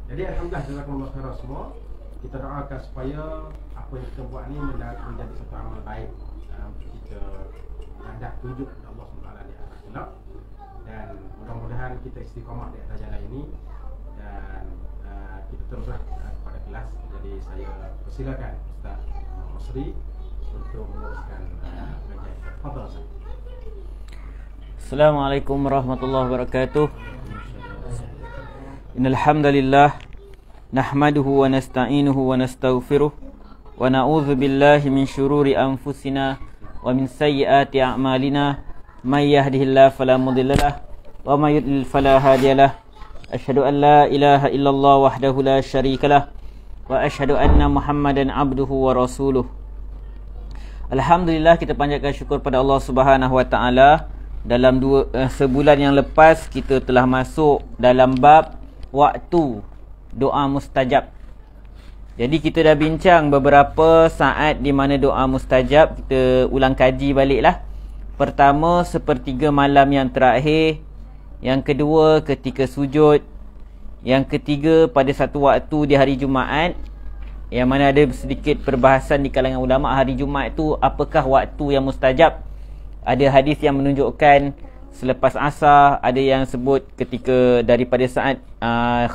Jadi alhamdulillah, jazakumullah khairan semua. Kita doakan supaya apa yang kita buat ni menjadi satu amal baik untuk kita yang dah tunjuk kepada Allah SWT di akhirat kelak. Dan mudah-mudahan kita istiqamah di atas jalan ini. Dan kita teruslah kepada kelas. Jadi saya persilakan Ustaz Masri untuk meneruskan pengajian. Fadhal Ustaz. Assalamualaikum warahmatullahi wabarakatuh. Innal hamdalillah nahmaduhu wa nasta'inuhu wa nastaghfiruh wa na'udzu billahi min syururi anfusina wa min sayyiati a'malina may yahdihillahu fala mudhillalah wa may yudlil fala hadiyalah. Asyhadu an la ilaha illallah wahdahu la syarikalah wa asyhadu anna Muhammadan abduhu wa rasuluh. Alhamdulillah, kita panjatkan syukur pada Allah Subhanahu wa taala. Dalam sebulan yang lepas kita telah masuk dalam bab waktu doa mustajab. Jadi kita dah bincang beberapa saat di mana doa mustajab. Kita ulang kaji baliklah. Pertama, sepertiga malam yang terakhir. Yang kedua, ketika sujud. Yang ketiga, pada satu waktu di hari Jumaat, yang mana ada sedikit perbahasan di kalangan ulama. Hari Jumaat tu apakah waktu yang mustajab? Ada hadis yang menunjukkan selepas asar, ada yang sebut ketika daripada saat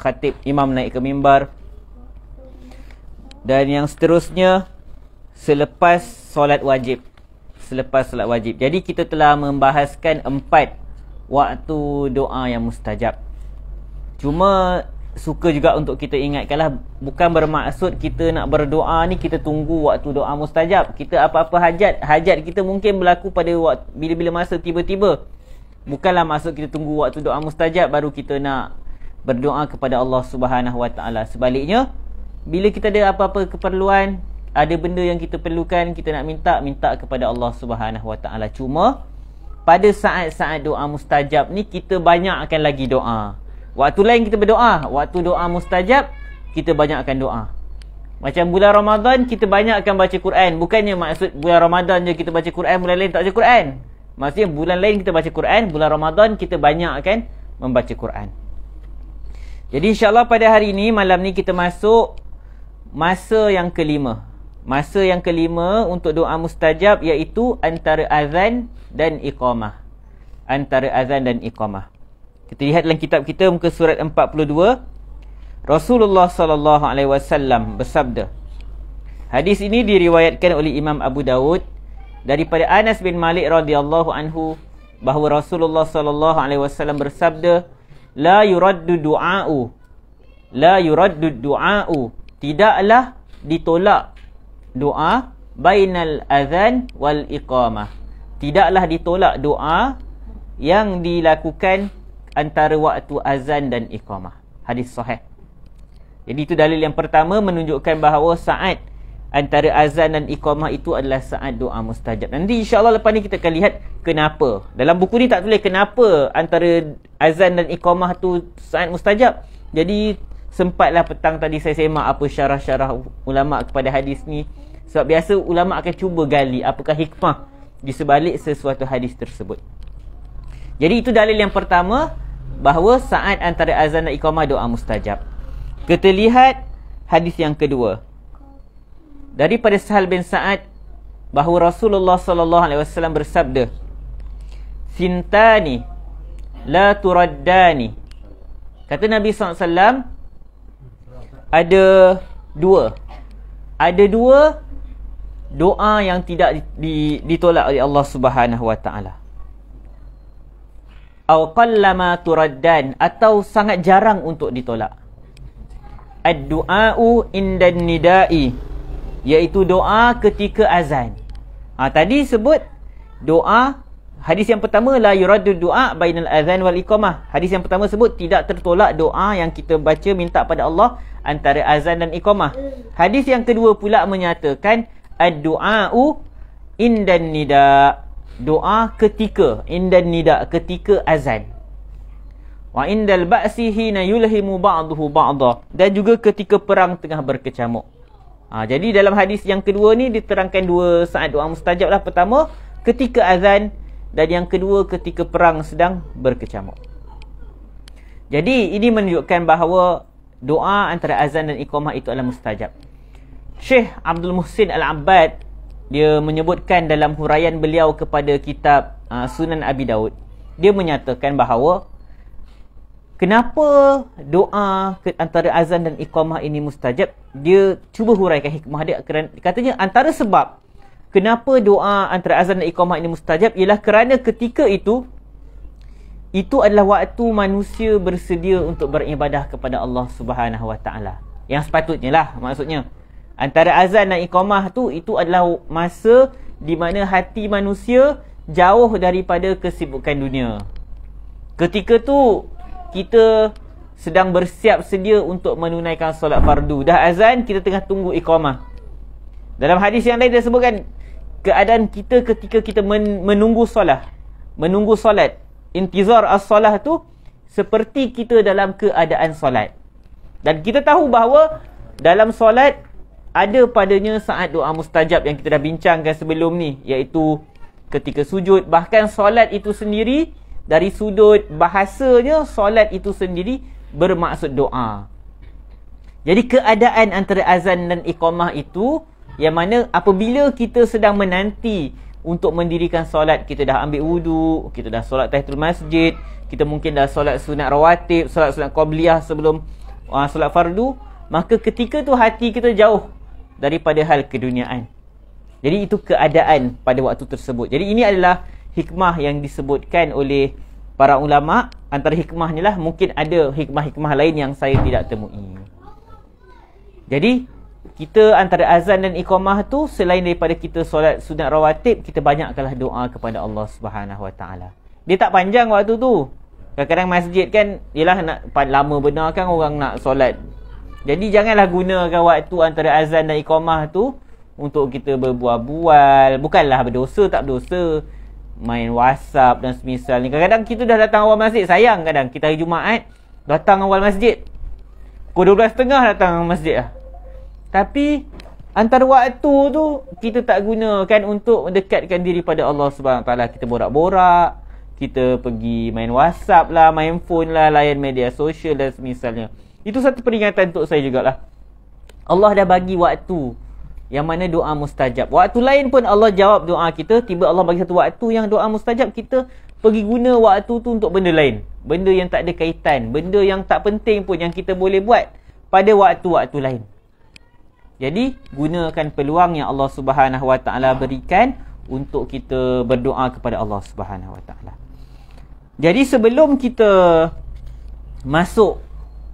khatib imam naik ke mimbar, dan yang seterusnya selepas solat wajib. Selepas solat wajib. Jadi kita telah membahaskan 4 waktu doa yang mustajab. Cuma suka juga untuk kita ingatkanlah, bukan bermaksud kita nak berdoa ni kita tunggu waktu doa mustajab. Kita apa-apa hajat kita mungkin berlaku pada waktu bila-bila masa tiba-tiba. Bukanlah maksud kita tunggu waktu doa mustajab baru kita nak berdoa kepada Allah Subhanahu wa taala. Sebaliknya, bila kita ada apa-apa keperluan, ada benda yang kita perlukan, kita nak minta kepada Allah Subhanahu wa taala. Cuma pada saat-saat doa mustajab ni kita banyakkan lagi doa. Waktu lain kita berdoa, waktu doa mustajab kita banyakkan doa. Macam bulan Ramadan kita banyakkan baca Quran. Bukannya maksud bulan Ramadan je kita baca Quran, bulan lain tak baca Quran. Maksudnya bulan lain kita baca Quran, bulan Ramadan kita banyakkan membaca Quran. Jadi insya-Allah pada hari ini, malam ni kita masuk masa yang kelima. Masa yang kelima untuk doa mustajab, iaitu antara azan dan iqamah. Antara azan dan iqamah. Kita lihat dalam kitab kita muka surat 42. Rasulullah sallallahu alaihi wasallam bersabda. Hadis ini diriwayatkan oleh Imam Abu Daud daripada Anas bin Malik radhiyallahu anhu bahawa Rasulullah sallallahu alaihi wasallam bersabda, la yuraddu du'a'u. La yuraddu du'a'u. Tidaklah ditolak doa bainal azan wal iqamah. Tidaklah ditolak doa yang dilakukan antara waktu azan dan iqamah. Hadis sahih. Jadi itu dalil yang pertama menunjukkan bahawa saat antara azan dan iqamah itu adalah saat doa mustajab. Nanti insya-Allah lepas ni kita akan lihat kenapa. Dalam buku ni tak tulis kenapa antara azan dan iqamah tu saat mustajab. Jadi sempatlah petang tadi saya semak apa syarah-syarah ulama kepada hadis ni. Sebab biasa ulama akan cuba gali apakah hikmah di sebalik sesuatu hadis tersebut. Jadi itu dalil yang pertama, bahawa saat antara azan dan iqamah doa mustajab. Kita lihat hadis yang kedua. Daripada Sahal bin Sa'ad bahawa Rasulullah sallallahu alaihi wasallam bersabda, "Sintani la turaddani." Kata Nabi SAW, ada dua doa yang tidak ditolak oleh Allah Subhanahu wa taala. Aw qallama turaddan, atau sangat jarang untuk ditolak. Ad-du'a'u indan nida'i, iaitu doa ketika azan. Tadi sebut doa, hadis yang pertama la yuraddu du'a bainal azan wal iqamah. Hadis yang pertama sebut tidak tertolak doa yang kita baca minta pada Allah antara azan dan iqamah. Hadis yang kedua pula menyatakan ad-du'a'u indan nida', doa ketika indan nida', ketika azan. Wa indal ba'si hina yulhimu ba'dahu ba'da, dan juga ketika perang tengah berkecamuk. Jadi dalam hadis yang kedua ni diterangkan dua saat doa mustajab lah. Pertama ketika azan, dan yang kedua ketika perang sedang berkecamuk. Jadi ini menunjukkan bahawa doa antara azan dan iqamah itu adalah mustajab. Syekh Abdul Muhsin Al-Abbad, dia menyebutkan dalam huraian beliau kepada kitab Sunan Abi Daud, dia menyatakan bahawa kenapa doa antara azan dan iqamah ini mustajab. Dia cuba huraikan hikmah dia. Katanya antara sebab kenapa doa antara azan dan iqamah ini mustajab ialah kerana ketika itu adalah waktu manusia bersedia untuk beribadah kepada Allah Subhanahu Wa Taala. Yang sepatutnya lah, maksudnya antara azan dan iqamah tu, itu adalah masa di mana hati manusia jauh daripada kesibukan dunia. Ketika tu kita sedang bersiap sedia untuk menunaikan solat fardu. Dah azan, kita tengah tunggu iqamah. Dalam hadis yang lain dia sebutkan keadaan kita ketika kita menunggu solat, intizar as-solah tu seperti kita dalam keadaan solat. Dan kita tahu bahawa dalam solat ada padanya saat doa mustajab yang kita dah bincangkan sebelum ni, iaitu ketika sujud. Bahkan solat itu sendiri, dari sudut bahasanya, solat itu sendiri bermaksud doa. Jadi keadaan antara azan dan iqamah itu, yang mana apabila kita sedang menanti untuk mendirikan solat, kita dah ambil wudu, kita dah solat tahiyatul masjid, kita mungkin dah solat sunat rawatib, solat qabliyah sebelum solat fardu, maka ketika tu hati kita jauh daripada hal keduniaan. Jadi itu keadaan pada waktu tersebut. Jadi ini adalah hikmah yang disebutkan oleh para ulama. Antara hikmahnya lah, mungkin ada hikmah-hikmah lain yang saya tidak temui. Jadi kita antara azan dan iqamah tu, selain daripada kita solat sunat rawatib, kita banyakkanlah doa kepada Allah Subhanahu Wa Taala. Dia tak panjang waktu tu. Kadang-kadang masjid kan, yelah nak lama benar kan orang nak solat. Jadi janganlah gunakan waktu antara azan dan iqamah tu untuk kita berbual-bual. Bukanlah berdosa, tak berdosa, main WhatsApp dan semisal ni. Kadang-kadang kita dah datang awal masjid. Sayang kadang kita hari Jumaat datang awal masjid, pukul 12.30 datang masjid lah. Tapi antara waktu tu kita tak gunakan untuk mendekatkan diri pada Allah Subhanahu Wa Taala. Kita borak-borak, kita pergi main WhatsApp lah, main phone lah, layan media sosial dan semisalnya. Itu satu peringatan untuk saya jugalah. Allah dah bagi waktu yang mana doa mustajab. Waktu lain pun Allah jawab doa kita. Tiba Allah bagi satu waktu yang doa mustajab, kita pergi guna waktu tu untuk benda lain, benda yang tak ada kaitan, benda yang tak penting pun yang kita boleh buat pada waktu-waktu lain. Jadi gunakan peluang yang Allah Subhanahu Wa Taala berikan untuk kita berdoa kepada Allah Subhanahu Wa Taala. Jadi sebelum kita masuk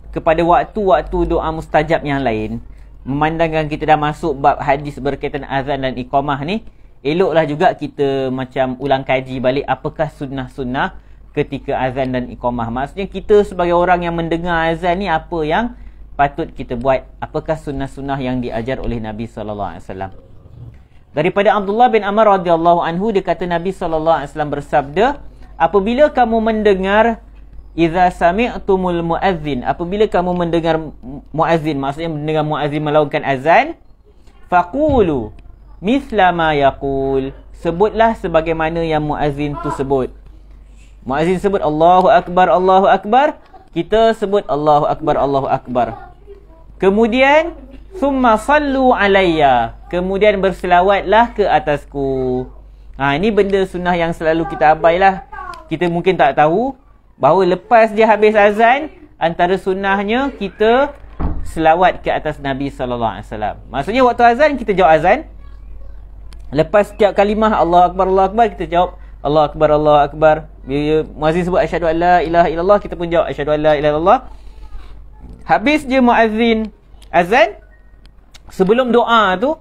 kepada waktu-waktu doa mustajab yang lain, memandangkan kita dah masuk bab hadis berkaitan azan dan iqamah ni, eloklah juga kita macam ulang kaji balik apakah sunnah-sunnah ketika azan dan iqamah. Maksudnya kita sebagai orang yang mendengar azan ni, apa yang patut kita buat, apakah sunnah-sunnah yang diajar oleh Nabi SAW. Daripada Abdullah bin Amr radhiyallahu anhu, dia kata Nabi SAW bersabda, apabila kamu mendengar idza sami'tumul muazzin, apabila kamu mendengar muazzin, maksudnya mendengar muazzin melaungkan azan, faqulu mithla ma yaqul, sebutlah sebagaimana yang muazzin tu sebut. Muazzin sebut Allahu akbar, Allahu akbar, kita sebut Allahu akbar, Allahu akbar. Kemudian summa sallu alayya, kemudian berselawatlah ke atasku. Ini benda sunnah yang selalu kita abailah. Kita mungkin tak tahu bahawa lepas dia habis azan, antara sunnahnya kita selawat ke atas Nabi SAW. Maksudnya waktu azan kita jawab azan, lepas setiap kalimah Allahu akbar, Allahu akbar, kita jawab Allahu akbar, Allahu akbar. Bila muazzin sebut asyhadu an la ilaha illallah, kita pun jawab asyhadu an la ilaha illallah. Habis je muazzin azan, sebelum doa tu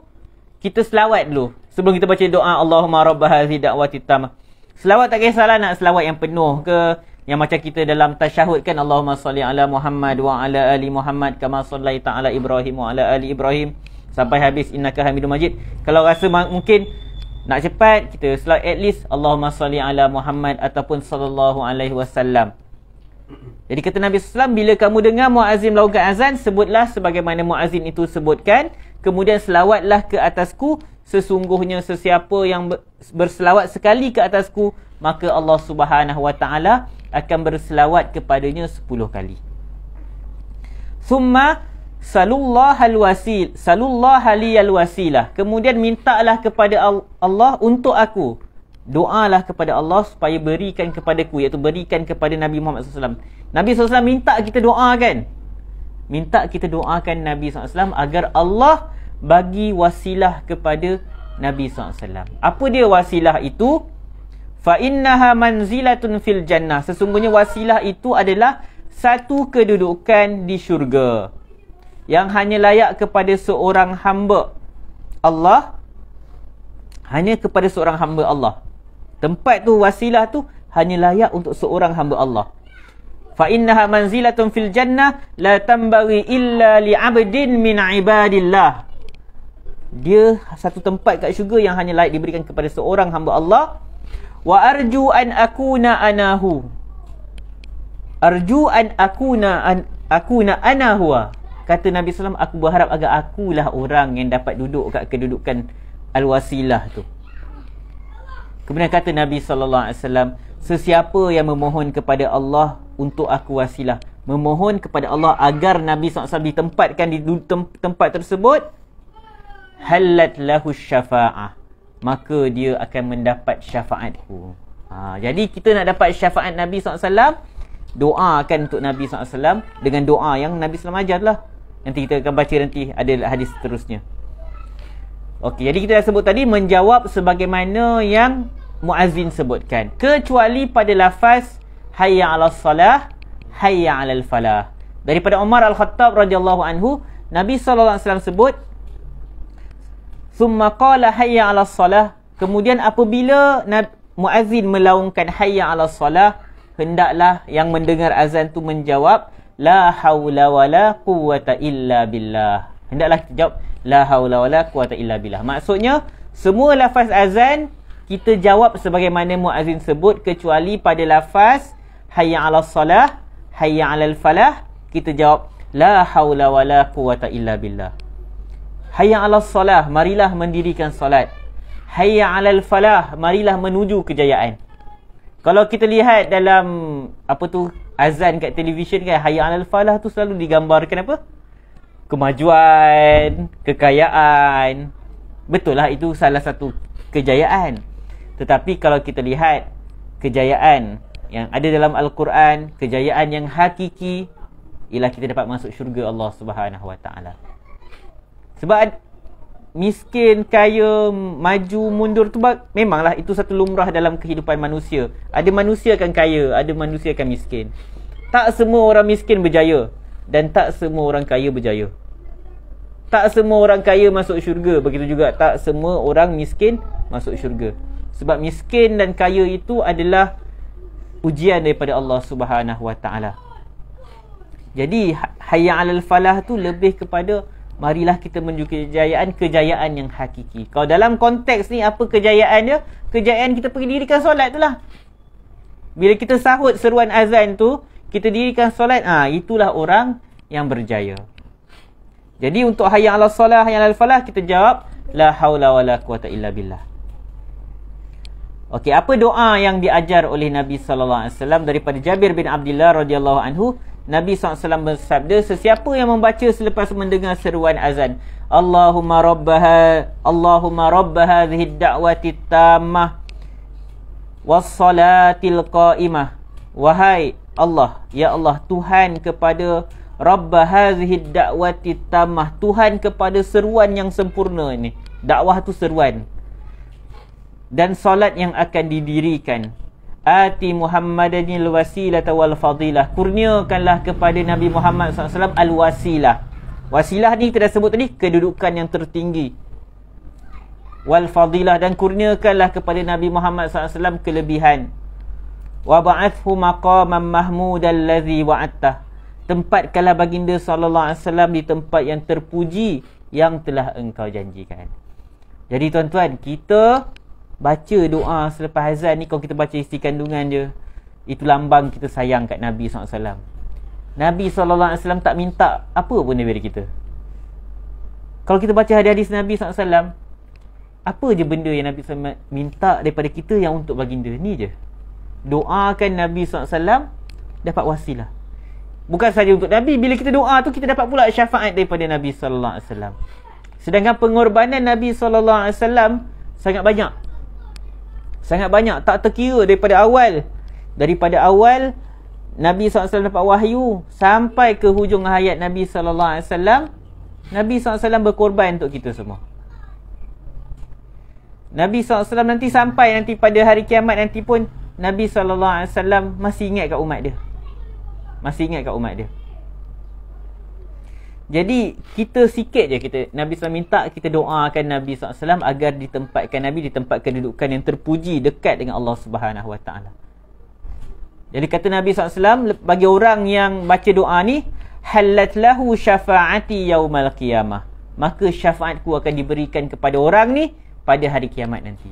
kita selawat dulu. Sebelum kita baca doa Allahumma rabb hadhihi da'wati tammah, selawat tak kisahlah nak selawat yang penuh ke, yang macam kita dalam tasyahud kan, Allahumma salli ala Muhammad wa ala ali Muhammad kama sallaita ala Ibrahim wa ala ali Ibrahim, sampai habis innaka Hamidum Majid. Kalau rasa mungkin nak cepat, kita selawat at least Allahumma salli ala Muhammad ataupun sallallahu alaihi wasallam. Jadi kata Nabi SAW, bila kamu dengar muazzin melakukan azan, sebutlah sebagaimana muazzin itu sebutkan, kemudian selawatlah ke atasku, sesungguhnya sesiapa yang berselawat sekali ke atasku, maka Allah Subhanahu Wa Taala akan berselawat kepadanya 10 kali. Summa salullahal liyal wasilah. Kemudian mintalah kepada Allah untuk aku. Doalah kepada Allah supaya berikan kepadaku, iaitu berikan kepada Nabi Muhammad SAW. Nabi SAW minta kita doakan. Minta kita doakan Nabi SAW agar Allah bagi wasilah kepada Nabi SAW. Apa dia wasilah itu? Fa innaha manzilatun fil jannah. Sesungguhnya wasilah itu adalah satu kedudukan di syurga yang hanya layak kepada seorang hamba Allah. Hanya kepada seorang hamba Allah. Tempat tu, wasilah tu hanya layak untuk seorang hamba Allah. Fa innaha manzilatun fil jannah la tambaghi illa li 'abdin min 'ibadillah. Dia satu tempat kat syurga yang hanya layak diberikan kepada seorang hamba Allah. Wa arju an akuna anahu. Arju an akuna ana huwa. Kata Nabi SAW, aku berharap agar akulah orang yang dapat duduk kat kedudukan al-wasilah tu. Kemudian kata Nabi SAW, sesiapa yang memohon kepada Allah untuk aku wasilah, memohon kepada Allah agar Nabi SAW ditempatkan di tempat tersebut, halat lahu syafa'ah, maka dia akan mendapat syafaatku. Jadi kita nak dapat syafaat Nabi SAW, doakan untuk Nabi SAW dengan doa yang Nabi SAW ajar lah. Nanti kita akan baca, nanti ada hadis seterusnya. Okey, jadi kita dah sebut tadi, menjawab sebagaimana yang muazzin sebutkan, kecuali pada lafaz hayya 'alas salah, hayya 'alal falah. Daripada Umar Al-Khattab radhiyallahu anhu, Nabi sallallahu alaihi wasallam sebut, summa qala hayya 'alas salah. Kemudian apabila muazzin melaungkan hayya 'alas salah, hendaklah yang mendengar azan tu menjawab la haula wala quwwata illa billah. Hendaklah kita jawab la haula wala quwwata illa billah. Maksudnya semua lafaz azan kita jawab sebagaimana muazzin sebut, kecuali pada lafaz hayya 'alas salah, hayya 'alal falah, kita jawab la haula wala quwwata illa billah. Hayya 'alas salah, marilah mendirikan solat. Hayya 'alal falah, marilah menuju kejayaan. Kalau kita lihat dalam apa tu azan kat televisyen kan, hayya 'alal falah tu selalu digambarkan apa? Kemajuan, kekayaan. Betul lah, itu salah satu kejayaan. Tetapi kalau kita lihat kejayaan yang ada dalam Al-Quran, kejayaan yang hakiki, ialah kita dapat masuk syurga Allah Subhanahu Wa Taala. Sebab miskin, kaya, maju, mundur tu memanglah itu satu lumrah dalam kehidupan manusia. Ada manusia akan kaya, ada manusia akan miskin. Tak semua orang miskin berjaya, dan tak semua orang kaya berjaya. Tak semua orang kaya masuk syurga, begitu juga tak semua orang miskin masuk syurga. Sebab miskin dan kaya itu adalah ujian daripada Allah Subhanahu Wa Taala. Jadi hayya 'alal falah tu lebih kepada marilah kita menuju kejayaan yang hakiki. Kalau dalam konteks ni, apa kejayaan dia? Kejayaan kita pergi dirikan solat tu lah. Bila kita sahut seruan azan tu, kita dirikan solat, itulah orang yang berjaya. Jadi untuk hayya 'alas salah, hayya 'alal falah, kita jawab la haula wala quwata illa billah. Okey, apa doa yang diajar oleh Nabi sallallahu alaihi wasallam? Daripada Jabir bin Abdullah radhiyallahu anhu, Nabi SAW bersabda, sesiapa yang membaca selepas mendengar seruan azan, Allahumma rabba hadhihi ad-da'wati tammah was-salatil qa'imah. Wahai Allah, ya Allah, Tuhan kepada rabba hadhihi ad-da'wati tammah, Tuhan kepada seruan yang sempurna ini. Dakwah tu seruan. Dan solat yang akan didirikan. Ati Muhammadanil wasilata wal fadilah. Kurniakanlah kepada Nabi Muhammad SAW al-wasilah. Wasilah ni kita dah sebut tadi, kedudukan yang tertinggi. Wal fadilah, dan kurniakanlah kepada Nabi Muhammad SAW kelebihan. Wa ba'athu maqaman mahmudan ladzi wa'attah. Tempatkanlah baginda SAW di tempat yang terpuji yang telah engkau janjikan. Jadi tuan-tuan, kita baca doa selepas azan ni, kalau kita baca isi kandungan dia, itu lambang kita sayang kat Nabi SAW. Nabi SAW tak minta apa pun daripada kita. Kalau kita baca hadis Nabi SAW, apa je benda yang Nabi SAW minta daripada kita yang untuk baginda? Ni je. Doakan Nabi SAW dapat wasilah. Bukan saja untuk Nabi, bila kita doa tu kita dapat pula syafaat daripada Nabi sallallahu alaihi wasallam. Sedangkan pengorbanan Nabi sallallahu alaihi wasallam sangat banyak. Sangat banyak, tak terkira daripada awal. Daripada awal Nabi SAW dapat wahyu sampai ke hujung hayat Nabi SAW, Nabi SAW berkorban untuk kita semua. Nabi SAW nanti sampai nanti pada hari kiamat nanti pun Nabi SAW masih ingat kat umat dia. Masih ingat kat umat dia. Jadi kita sikit je kita, Nabi SAW minta kita doakan Nabi SAW agar ditempatkan Nabi di tempat kedudukan yang terpuji dekat dengan Allah Subhanahu Wa Taala. Jadi kata Nabi SAW, bagi orang yang baca doa ni, halat lahu syafa'ati yaumal qiyamah, maka syafaatku akan diberikan kepada orang ni pada hari kiamat nanti.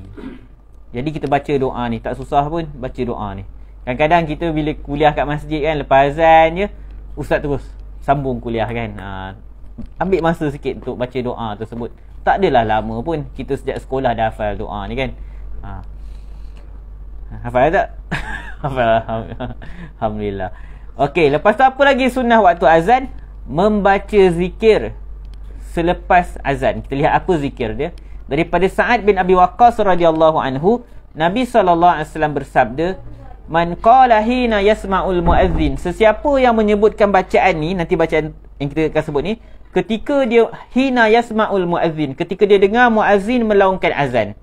Jadi kita baca doa ni, tak susah pun baca doa ni. Kadang-kadang kita bila kuliah kat masjid kan, lepas azan je ustaz terus sambung kuliah kan. Ambil masa sikit untuk baca doa tersebut. Tak adalah lama pun, kita sejak sekolah dah hafal doa ni kan. Hafal tak? Hafal. Alhamdulillah. Okey, lepas tu apa lagi sunnah waktu azan? Membaca zikir selepas azan. Kita lihat apa zikir dia. Daripada Sa'ad bin Abi Waqqas radhiyallahu anhu, Nabi SAW bersabda, man qala hina yasma'ul muazzin, sesiapa yang menyebutkan bacaan ni, nanti bacaan yang kita akan sebut ni, ketika dia hina yasma'ul muazzin, ketika dia dengar muazzin melaungkan azan,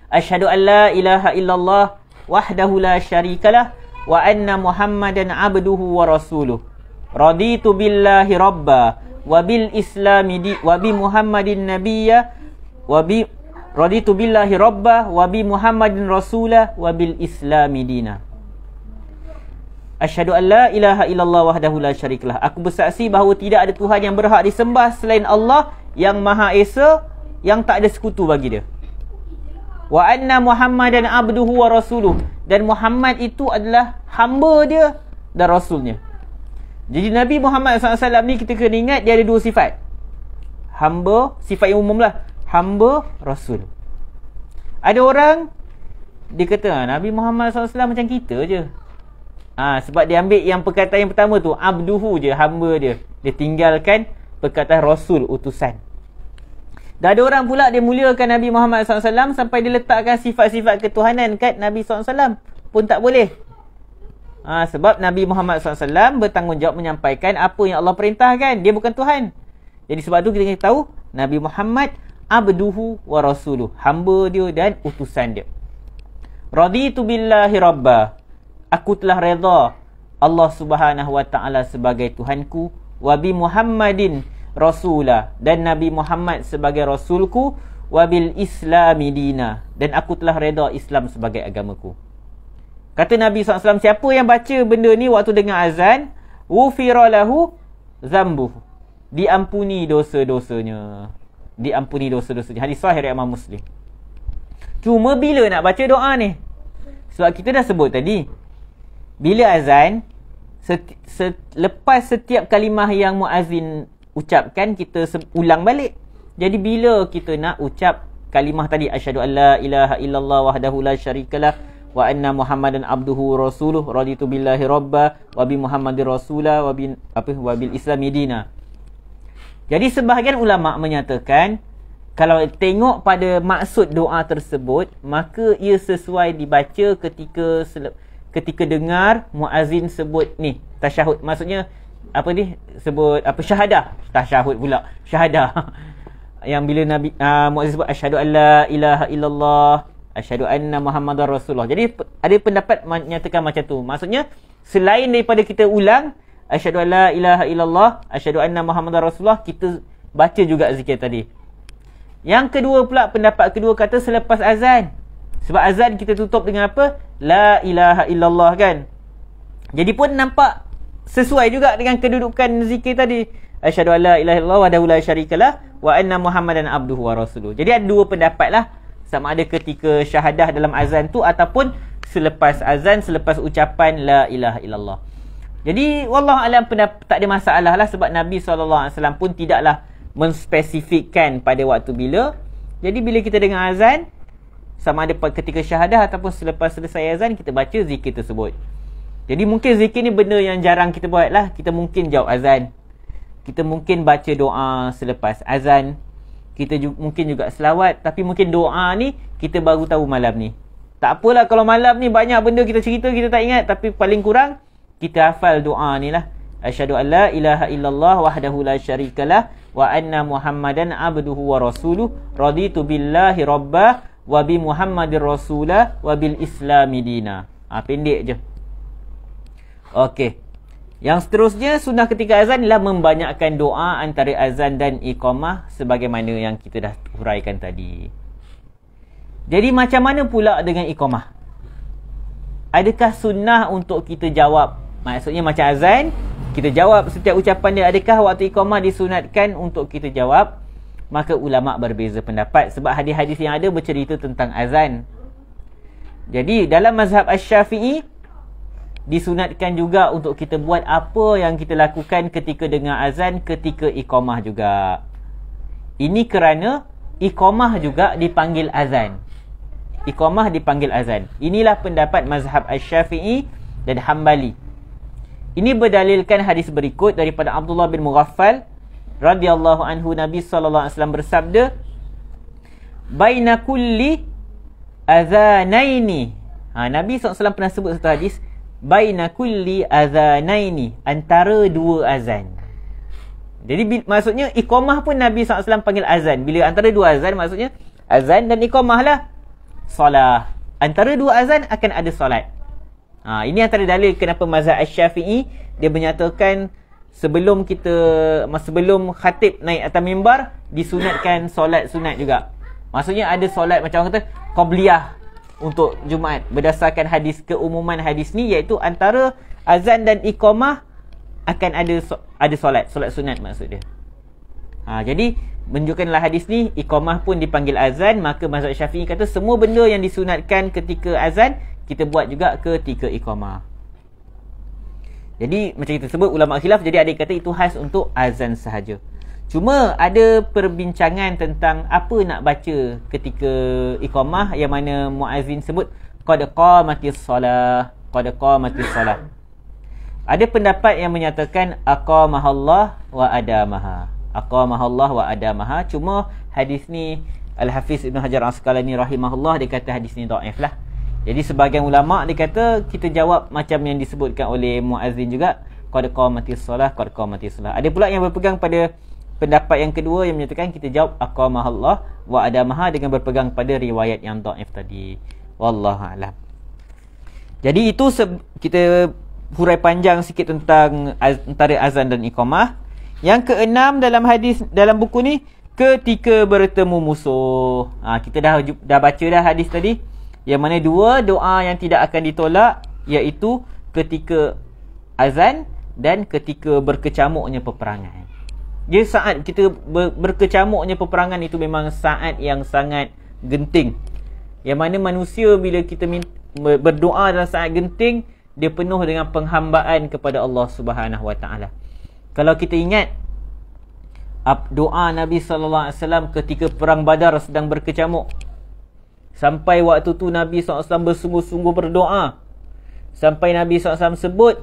asyhadu an la ilaha illallah wahdahu la syarikalah wa anna muhammadan abduhu wa rasuluh, raditu billahi rabba wa bil islami di wa bi muhammadin nabiyya wa bi raditu billahi rabba wa bi muhammadin rasulah wa bil islami dina. Asyhadu an la ilaha illallah wahdahu la syarikalah, aku bersaksi bahawa tidak ada Tuhan yang berhak disembah selain Allah yang Maha Esa, yang tak ada sekutu bagi dia. Wa anna muhammadan abduhu wa rasuluh, dan Muhammad itu adalah hamba dia dan rasulnya. Jadi Nabi Muhammad SAW ni kita kena ingat dia ada dua sifat. Hamba, sifat yang umum lah, hamba, rasul. Ada orang dia kata Nabi Muhammad SAW macam kita je. Sebab dia ambil yang perkataan yang pertama tu, abduhu je, hamba dia. Dia tinggalkan perkataan rasul, utusan. Dah ada orang pula dia muliakan Nabi Muhammad SAW sampai dia letakkan sifat-sifat ketuhanan kat Nabi SAW. Pun tak boleh. Sebab Nabi Muhammad SAW bertanggungjawab menyampaikan apa yang Allah perintahkan. Dia bukan Tuhan. Jadi sebab tu kita tahu Nabi Muhammad abduhu wa rasuluh, hamba dia dan utusan dia. Raditu billahi rabba, aku telah redha Allah Subhanahu Wa Taala sebagai Tuhanku, wa bi Muhammadin rasulah, dan Nabi Muhammad sebagai rasulku, wa bil islami dina, dan aku telah redha Islam sebagai agamaku. Kata Nabi SAW, siapa yang baca benda ni waktu dengar azan, ghufira lahu zambuhu, diampuni dosa-dosanya. Diampuni dosa-dosanya. Hadis sahih riwayat Imam Muslim. Cuma bila nak baca doa ni? Sebab kita dah sebut tadi, bila azan, lepas setiap kalimah yang muazzin ucapkan, kita ulang balik. Jadi bila kita nak ucap kalimah tadi, asyhadu an la ilaha illallah wahdahu la syarikalah wa anna muhammadan abduhu rasuluh, raditu billahi rabba wa bi muhammadir rasulah wa bil islami dina. Jadi sebahagian ulama' menyatakan, kalau tengok pada maksud doa tersebut, maka ia sesuai dibaca ketika dengar muazzin sebut ni, tasyahud. Maksudnya apa ni? Sebut apa, syahadah. Tasyahud pula, syahadah. Yang bila Nabi muazzin sebut asyhadu an la ilaha illallah, asyhadu anna muhammadar rasulullah. Jadi ada pendapat menyatakan macam tu. Maksudnya selain daripada kita ulang asyhadu an la ilaha illallah, asyhadu anna muhammadar rasulullah, kita baca juga zikir tadi. Yang kedua pula, pendapat kedua kata selepas azan. Sebab azan kita tutup dengan apa? La ilaha illallah kan. Jadi pun nampak sesuai juga dengan kedudukan zikir tadi. Asyhadu an la ilaha illallah wahdahu la syarikalah wa anna muhammadan abduhu wa rasuluh. Jadi ada dua pendapat lah, sama ada ketika syahadah dalam azan tu ataupun selepas azan, selepas ucapan la ilaha illallah. Jadi wallahualam tak ada masalah lah, sebab Nabi SAW pun tidaklah menspesifikkan pada waktu bila. Jadi bila kita dengar azan, sama ada ketika syahadah ataupun selepas selesai azan, kita baca zikir tersebut. Jadi mungkin zikir ni benda yang jarang kita buat lah. Kita mungkin jawab azan, kita mungkin baca doa selepas azan, kita mungkin juga selawat. Tapi mungkin doa ni kita baru tahu malam ni. Tak apalah kalau malam ni banyak benda kita cerita, kita tak ingat. Tapi paling kurang kita hafal doa ni lah. Asyhadu an la ilaha illallah wahdahu la syarikalah wa anna Muhammadan abduhu wa rasuluh raditu billahi rabbah wa bi Muhammadir rasulah wa bil islami dina. Pendek je. Okey. Yang seterusnya, sunnah ketika azan ialah membanyakkan doa antara azan dan iqamah sebagaimana yang kita dah huraikan tadi. Jadi macam mana pula dengan iqamah? Adakah sunnah untuk kita jawab? Maksudnya macam azan, kita jawab setiap ucapan dia. Adakah waktu iqamah disunatkan untuk kita jawab? Maka ulama berbeza pendapat sebab hadis-hadis yang ada bercerita tentang azan. Jadi dalam mazhab Asy-Syafi'i disunatkan juga untuk kita buat apa yang kita lakukan ketika dengar azan, ketika iqamah juga. Ini kerana iqamah juga dipanggil azan. Iqamah dipanggil azan. Inilah pendapat mazhab Asy-Syafi'i dan Hambali. Ini berdalilkan hadis berikut daripada Abdullah bin Mughaffal radhiyallahu anhu. Nabi sallallahu alaihi wasallam bersabda, "Baina kulli azanaini." Nabi SAW pernah sebut satu hadis, baina kulli azanaini, antara dua azan. Jadi maksudnya iqamah pun Nabi SAW panggil azan. Bila antara dua azan, maksudnya azan dan iqamah lah solat. Antara dua azan akan ada solat. Ini antara dalil kenapa mazhab Asy-Syafi'i dia menyatakan sebelum khatib naik atas mimbar disunatkan solat sunat juga. Maksudnya ada solat macam orang kata qabliyah untuk Jumaat berdasarkan hadis, keumuman hadis ni, iaitu antara azan dan iqamah akan ada solat sunat maksud dia. Jadi menunjukkanlah hadis ni iqamah pun dipanggil azan, maka mazhab Syafi'i kata semua benda yang disunatkan ketika azan kita buat juga ketika iqamah. Jadi macam kita sebut ulama khilaf, jadi ada yang kata itu khas untuk azan sahaja. Cuma ada perbincangan tentang apa nak baca ketika iqamah, yang mana muazzin sebut qad qamatis solah, qad qamatis solah. Ada pendapat yang menyatakan aqamahallah wa adamaha, aqamahallah wa adamaha. Cuma hadis ni Al-Hafiz Ibn Hajar Asqalani rahimahullah dia kata hadis ni dhaif lah. Jadi sebahagian ulama dia kata kita jawab macam yang disebutkan oleh muazzin juga, qad qamatis solah, qad qamatis solah. Ada pula yang berpegang pada pendapat yang kedua yang menyatakan kita jawab aqamahallah wa adamaha dengan berpegang pada riwayat yang dhaif tadi. Wallahu a'lam. Jadi itu kita hurai panjang sikit tentang antara azan dan iqamah. Yang keenam dalam hadis dalam buku ni, ketika bertemu musuh. Kita dah baca dah hadis tadi, yang mana dua doa yang tidak akan ditolak, iaitu ketika azan dan ketika berkecamuknya peperangan. Dia saat kita berkecamuknya peperangan itu memang saat yang sangat genting, yang mana manusia bila kita berdoa dalam saat genting, dia penuh dengan penghambaan kepada Allah Subhanahu Wa Taala. Kalau kita ingat doa Nabi sallallahu alaihi wasallam ketika perang Badar sedang berkecamuk, sampai waktu tu Nabi SAW bersungguh-sungguh berdoa, sampai Nabi SAW sebut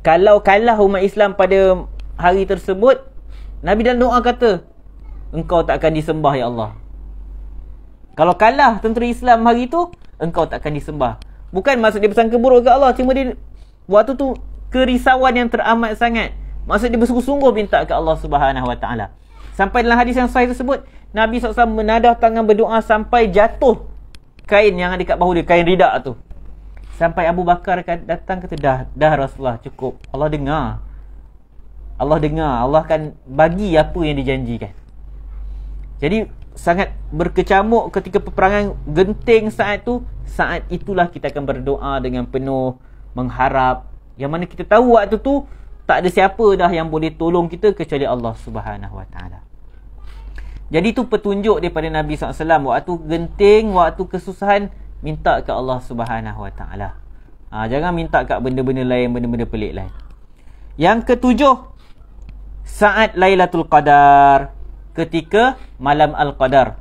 kalau kalah umat Islam pada hari tersebut, Nabi dalam doa kata, engkau tak akan disembah ya Allah. Kalau kalah tentera Islam hari tu, engkau tak akan disembah. Bukan maksud dia bersangka buruk ke Allah, cuma dia waktu tu kerisauan yang teramat sangat. Maksud dia bersungguh-sungguh minta ke Allah Subhanahu Wa Taala. Sampai dalam hadis yang sahih tersebut, Nabi SAW menadah tangan berdoa sampai jatuh kain yang ada kat bahu dia, kain ridak tu. Sampai Abu Bakar datang kata, dah Rasulullah, cukup. Allah dengar, Allah akan bagi apa yang dijanjikan. Jadi sangat berkecamuk ketika peperangan genting saat tu. Saat itulah kita akan berdoa dengan penuh mengharap, yang mana kita tahu waktu tu tak ada siapa dah yang boleh tolong kita kecuali Allah Subhanahu Wa Taala. Jadi itu petunjuk daripada Nabi SAW. Waktu genting, waktu kesusahan, minta ke Allah Subhanahu Wa Taala. Jangan minta kat benda-benda lain, benda-benda pelik lain. Yang ketujuh, saat Lailatul Qadar, ketika malam Al-Qadar.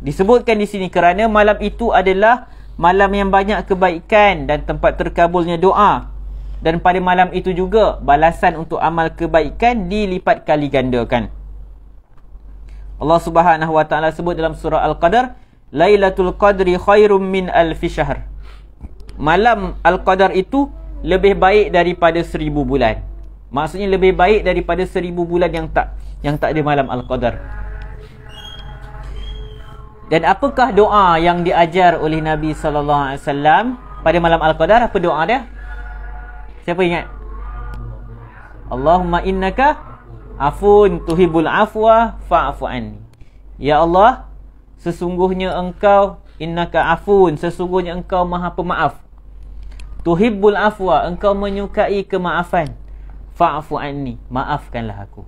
Disebutkan di sini kerana malam itu adalah malam yang banyak kebaikan dan tempat terkabulnya doa. Dan pada malam itu juga balasan untuk amal kebaikan dilipat kali gandakan. Allah Subhanahu wa taala sebut dalam surah Al-Qadar, Lailatul Qadri khairum min alfi syahr. Malam Al-Qadar itu lebih baik daripada 1000 bulan. Maksudnya lebih baik daripada 1000 bulan yang tak ada malam Al-Qadar. Dan apakah doa yang diajar oleh Nabi sallallahu alaihi wasallam pada malam Al-Qadar? Apa doa dia? Siapa ingat? Allahumma innaka afun tuhibbul afwa fa'fu anni. Ya Allah, sesungguhnya engkau innaka afun, sesungguhnya engkau Maha Pemaaf. Tuhibbul afwa, engkau menyukai kemaafan. Fa'fu anni, maafkanlah aku.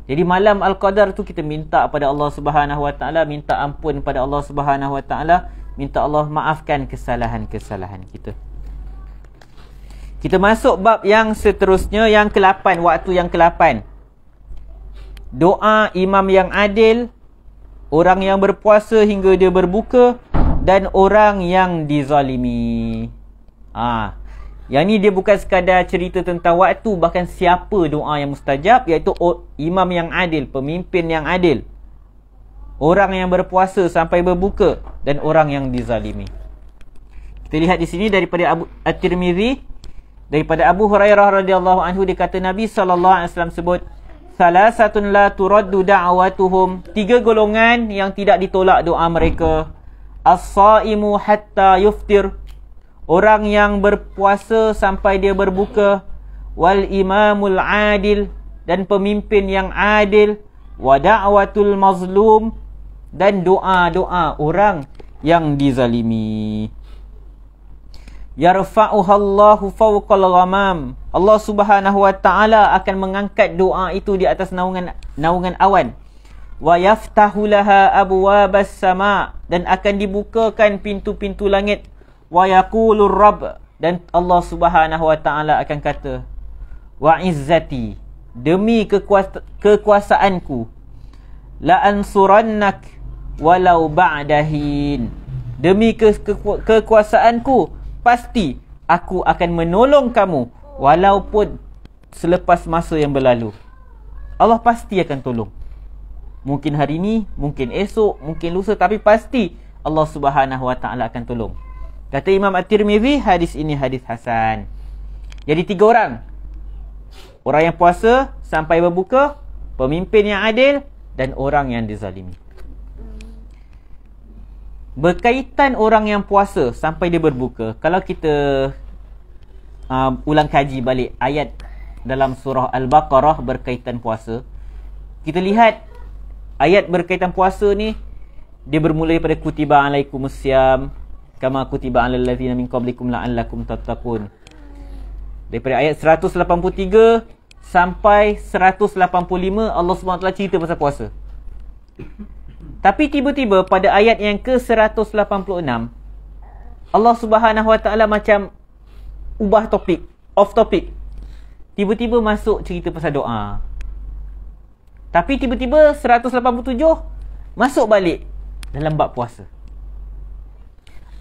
Jadi malam Al-Qadar tu kita minta pada Allah Subhanahu wa taala, minta ampun pada Allah Subhanahu wa taala, minta Allah maafkan kesalahan-kesalahan kita. Kita masuk bab yang seterusnya, yang ke-8, waktu yang ke-8. Doa imam yang adil, orang yang berpuasa hingga dia berbuka, dan orang yang dizalimi. Yang ni dia bukan sekadar cerita tentang waktu, bahkan siapa doa yang mustajab, iaitu imam yang adil, pemimpin yang adil, orang yang berpuasa sampai berbuka, dan orang yang dizalimi. Kita lihat di sini daripada At-Tirmizi, daripada Abu Hurairah radhiyallahu anhu, dia kata Nabi sallallahu alaihi wasallam sebut, salasatun la turaddu da'watuhum, 3 golongan yang tidak ditolak doa mereka. As-saimu hatta yuftir, orang yang berpuasa sampai dia berbuka. Wal imamul adil, dan pemimpin yang adil. Wa da'watul mazlum, dan doa-doa orang yang dizalimi. Yarfa'uhallahu fawqal ghamam, Allah Subhanahu wa taala akan mengangkat doa itu di atas naungan awan. Wa yaftahu laha abwabas sama, dan akan dibukakan pintu-pintu langit. Wa yaqulur rabb, dan Allah Subhanahu wa taala akan kata, wa izzati, demi kekuasaanku, la ansurannak walau ba'dahin, demi kekuasaanku, pasti aku akan menolong kamu walaupun selepas masa yang berlalu. Allah pasti akan tolong. Mungkin hari ni, mungkin esok, mungkin lusa, tapi pasti Allah Subhanahu wa taala akan tolong. Kata Imam At-Tirmizi, hadis ini hadis hasan. Jadi 3 orang. Orang yang puasa sampai berbuka, pemimpin yang adil, dan orang yang dizalimi. Berkaitan orang yang puasa sampai dia berbuka, kalau kita ulang kaji balik ayat dalam surah Al-Baqarah berkaitan puasa, kita lihat ayat berkaitan puasa ni, dia bermula daripada kutiba alaikumussyam kama kutiba alal ladzina min qablikum la'allakum tattaqun. Daripada ayat 183 sampai 185 Allah SWT cerita pasal puasa. Tapi tiba-tiba pada ayat yang ke-186 Allah Subhanahu wa taala macam ubah topik, off topik. Tiba-tiba masuk cerita pasal doa. Tapi tiba-tiba 187 masuk balik dalam bab puasa.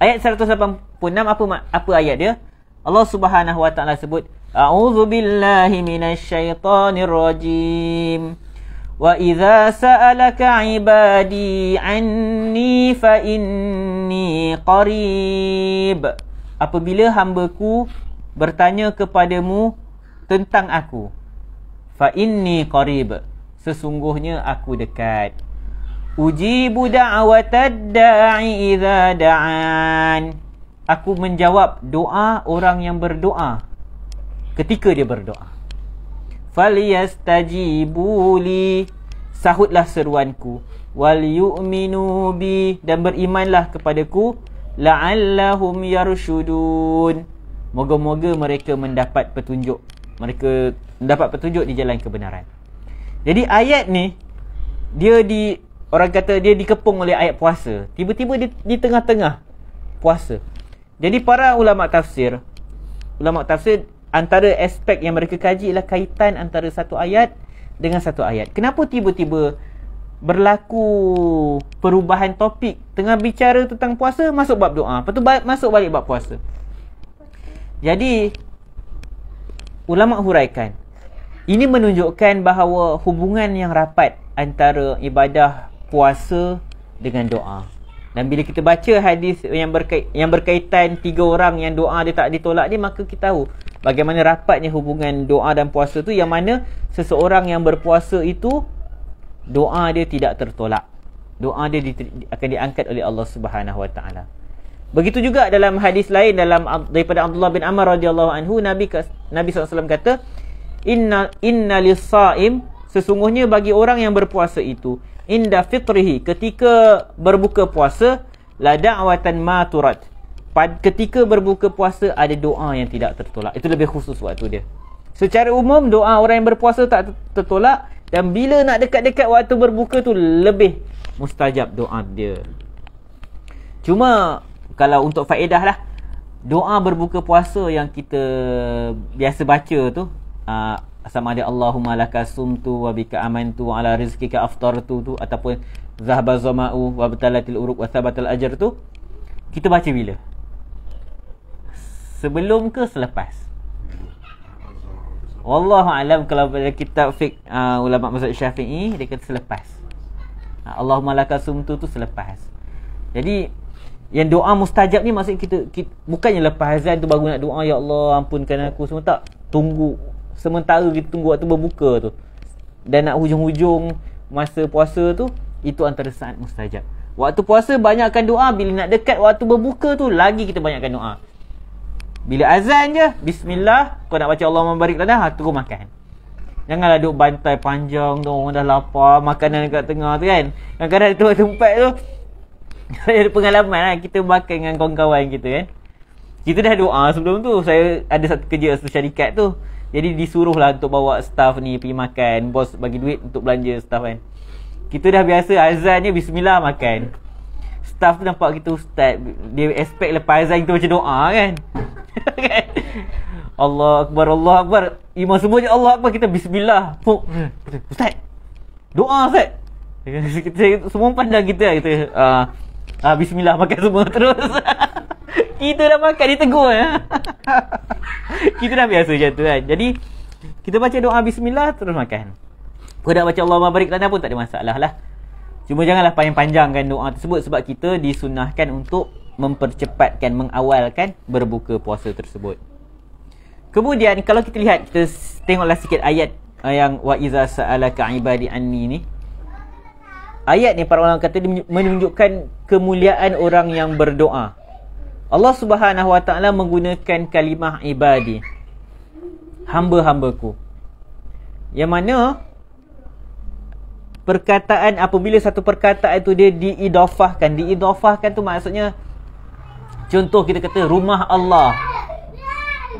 Ayat 186 apa ayat dia? Allah Subhanahu wa taala sebut, A'udzubillahi minasyaitonir rajim. Wa idza sa'alaka 'ibadi 'anni fa inni qarib. Apabila hamba-Ku bertanya kepadamu tentang aku, fa inni qarib, sesungguhnya aku dekat. Ujibu da'watad da'i idza da'an, aku menjawab doa orang yang berdoa ketika dia berdoa. Falyastajibuli, sahutlah seruanku. Wal yu'minu bi, dan berimanlah kepadaku. La'allahum yarshudun, moga-moga mereka mendapat petunjuk. Mereka mendapat petunjuk di jalan kebenaran. Jadi ayat ni, orang kata dia dikepung oleh ayat puasa. Tiba-tiba dia di tengah-tengah puasa. Jadi para ulama tafsir antara aspek yang mereka kaji ialah kaitan antara satu ayat dengan satu ayat. Kenapa tiba-tiba berlaku perubahan topik, tengah bicara tentang puasa, masuk bab doa, lepas tu masuk balik bab puasa. Jadi ulama huraikan, ini menunjukkan bahawa hubungan yang rapat antara ibadah puasa dengan doa. Dan bila kita baca hadis yang berkaitan 3 orang yang doa dia tak ditolak ni, maka kita tahu bagaimana rapatnya hubungan doa dan puasa tu, yang mana seseorang yang berpuasa itu doa dia tidak tertolak. Doa dia akan diangkat oleh Allah Subhanahu Wa Taala. Begitu juga dalam hadis lain daripada Abdullah bin Amr radhiyallahu anhu, Nabi SAW kata, Inna lis-saim, sesungguhnya bagi orang yang berpuasa itu, inda fitrihi, ketika berbuka puasa, la da'watan ma turad, ketika berbuka puasa ada doa yang tidak tertolak. Itu lebih khusus waktu dia. Secara umum doa orang yang berpuasa tak tertolak, dan bila nak dekat-dekat waktu berbuka tu lebih mustajab doa dia. Cuma kalau untuk faedah lah, doa berbuka puasa yang kita biasa baca tu, sama ada Allahumma laka sumtu wa bika amantu wa ala rizkika aftartu tu, ataupun zahaba zama'u wa batalatil uruq wa thabatal ajr tu, kita baca bila? Sebelum ke selepas? Wallahu alam. Kalau pada kitab fiqh ulama mazhab Syafi'i, dia kata selepas. Allahumma laka sumtu tu selepas. Jadi yang doa mustajab ni maksud kita bukannya lepas azan tu baru nak doa, ya Allah ampunkan aku, semua tak. Tunggu sementara, kita tunggu waktu berbuka tu, dan nak hujung-hujung masa puasa tu, itu antara saat mustajab. Waktu puasa banyakkan doa, bila nak dekat waktu berbuka tu lagi kita banyakkan doa. Bila azan je, bismillah, kau nak baca Allah mabarik lana, terus makan. Janganlah duduk bantai panjang tu, orang dah lapar, makanan dekat tengah tu kan. Kadang-kadang tu tempat tu ada pengalaman lah, kita makan dengan kawan-kawan kita kan. Kita dah doa sebelum tu. Saya ada satu kerja satu syarikat tu, jadi disuruh lah untuk bawa staff ni pergi makan. Bos bagi duit untuk belanja staff kan. Kita dah biasa azan ni bismillah makan. Staff tu nampak kita ustaz, dia expect lepas azan kita baca doa kan. Allah Akbar, Allah Akbar, imam semua je Allah Akbar, kita bismillah. Ustaz, doa ustaz. Kita semua pandang kita bismillah, makan semua terus. Kita dah makan, dia tegur ya. Kita dah biasa macam tu kan. Jadi kita baca doa bismillah terus makan. Kau nak baca Allah mabarik lana pun tak ada masalah lah. Cuma janganlah panjang-panjangkan doa tersebut, sebab kita disunahkan untuk mempercepatkan, mengawalkan berbuka puasa tersebut. Kemudian kalau kita lihat, kita tengoklah sikit ayat yang wa iza sa'alaka ibadi anni ni. Ayat ni para ulama kata menunjukkan kemuliaan orang yang berdoa. Allah Subhanahu Wa Taala menggunakan kalimah ibadi, hamba-hambaku, yang mana perkataan, apabila satu perkataan tu dia diidafahkan tu maksudnya, contoh kita kata rumah Allah,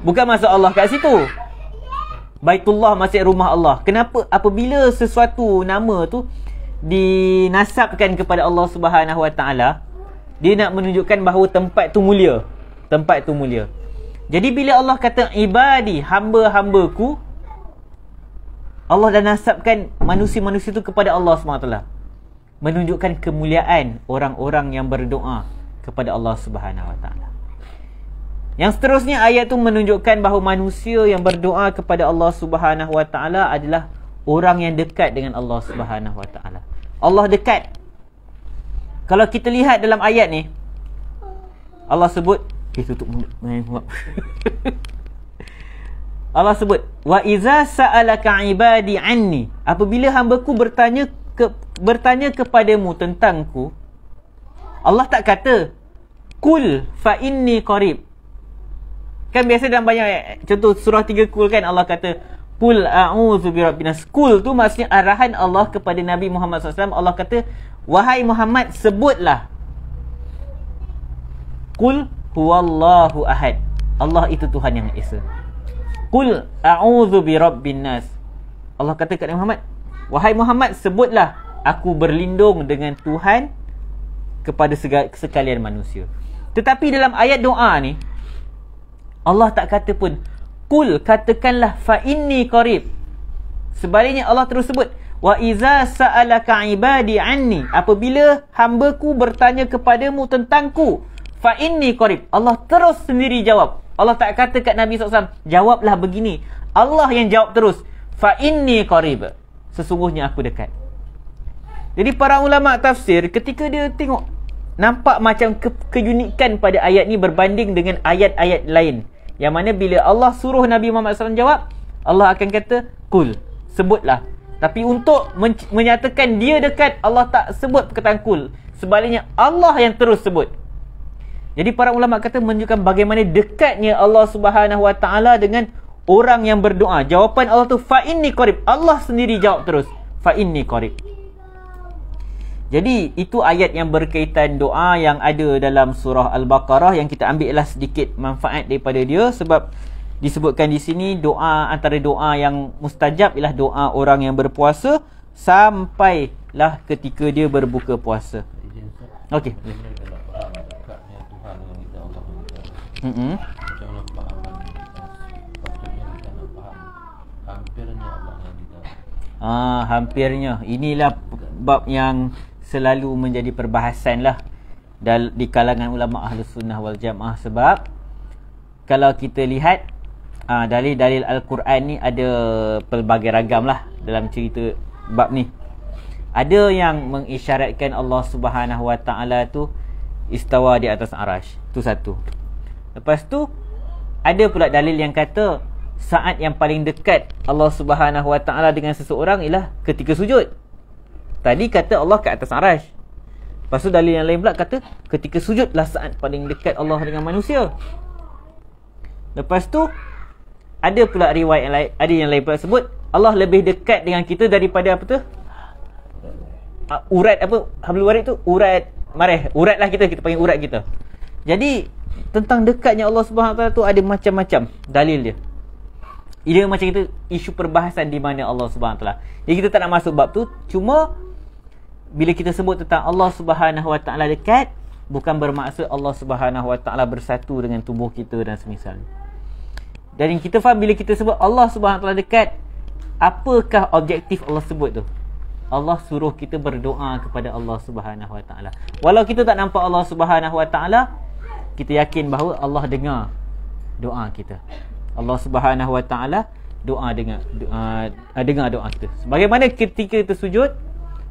bukan maksud Allah kat situ. Baitullah maksud rumah Allah. Kenapa? Apabila sesuatu nama tu dinasabkan kepada Allah Subhanahu Wa Taala, dia nak menunjukkan bahawa tempat tu mulia. Tempat tu mulia. Jadi bila Allah kata ibadi, hamba-hambaku, Allah dah nasabkan manusia-manusia tu kepada Allah SWT, menunjukkan kemuliaan orang-orang yang berdoa kepada Allah Subhanahu Wa Taala. Yang seterusnya ayat tu menunjukkan bahawa manusia yang berdoa kepada Allah Subhanahu Wa Taala adalah orang yang dekat dengan Allah Subhanahu Wa Taala. Allah dekat. Kalau kita lihat dalam ayat ni, Allah sebut, tutup mulut. Allah sebut, wa iza sa'alaka ibadi anni, apabila hamba-Ku bertanya kepadamu tentangku. Allah tak kata kul fa inni qarib. Kan biasa dalam banyak contoh surah 3 kul kan, Allah kata Qul a'udzu birabbinas. Qul tu maksudnya arahan Allah kepada Nabi Muhammad SAW. Allah kata, wahai Muhammad, sebutlah. Qul huwallahu ahad. Allah itu Tuhan yang Esa. Qul a'udzu birabbinnas. Allah kata kepada Muhammad, wahai Muhammad, sebutlah, aku berlindung dengan Tuhan kepada sekalian manusia. Tetapi dalam ayat doa ni, Allah tak kata pun Qul, katakanlah fa inni qarib. Sebaliknya Allah terus sebut, Wa iza sa'alaka ibadi anni, apabila hamba-Ku bertanya kepadamu tentangku, fa inni qarib, Allah terus sendiri jawab. Allah tak kata kat Nabi SAW, jawablah begini. Allah yang jawab terus, fa inni qarib, sesungguhnya aku dekat. Jadi para ulama tafsir ketika dia tengok, nampak macam keunikan pada ayat ni berbanding dengan ayat-ayat lain, yang mana bila Allah suruh Nabi Muhammad SAW jawab, Allah akan kata qul, sebutlah. Tapi untuk menyatakan dia dekat, Allah tak sebut perkataan qul. Sebaliknya Allah yang terus sebut. Jadi para ulama kata menunjukkan bagaimana dekatnya Allah Subhanahu Wa Taala dengan orang yang berdoa. Jawapan Allah tu fa inni qarib, Allah sendiri jawab terus, fa inni qarib. Jadi itu ayat yang berkaitan doa yang ada dalam surah Al-Baqarah, yang kita ambillah sedikit manfaat daripada dia, sebab disebutkan di sini doa, antara doa yang mustajab ialah doa orang yang berpuasa sampailah ketika dia berbuka puasa. Okey. Hampirnya. Inilah bab yang selalu menjadi perbahasan lah di kalangan ulama Ahlus Sunnah wal Jamaah. Sebab kalau kita lihat dalil-dalil Al-Quran ni ada pelbagai ragam lah dalam cerita bab ni. Ada yang mengisyaratkan Allah Subhanahu Wa Taala tu istawa di atas arash. Tu satu. Lepas tu ada pula dalil yang kata saat yang paling dekat Allah Subhanahu Wa Taala dengan seseorang ialah ketika sujud. Tadi kata Allah kat atas arash. Lepas tu dalil yang lain pula kata ketika sujudlah saat paling dekat Allah dengan manusia. Lepas tu ada pula riwayat yang lain, ada yang lain pula sebut Allah lebih dekat dengan kita daripada apa tu? Urat apa? Hablul warid tu urat mareh. Urat lah kita panggil urat kita. Jadi tentang dekatnya Allah Subhanahu Wa Taala tu ada macam-macam dalil dia. Ia macam kita isu perbahasan di mana Allah Subhanahu Wa Taala. Jadi kita tak nak masuk bab tu. Cuma bila kita sebut tentang Allah Subhanahu Wa Taala dekat, bukan bermaksud Allah Subhanahu Wa Taala bersatu dengan tubuh kita dan semisalnya. Dan kita faham bila kita sebut Allah Subhanahu Wa Taala dekat, apakah objektif Allah sebut tu? Allah suruh kita berdoa kepada Allah Subhanahu Wa Taala. Walau kita tak nampak Allah Subhanahu Wa Taala, kita yakin bahawa Allah dengar doa kita. Allah Subhanahu Wa Taala dengar doa kita. Bagaimana ketika kita sujud,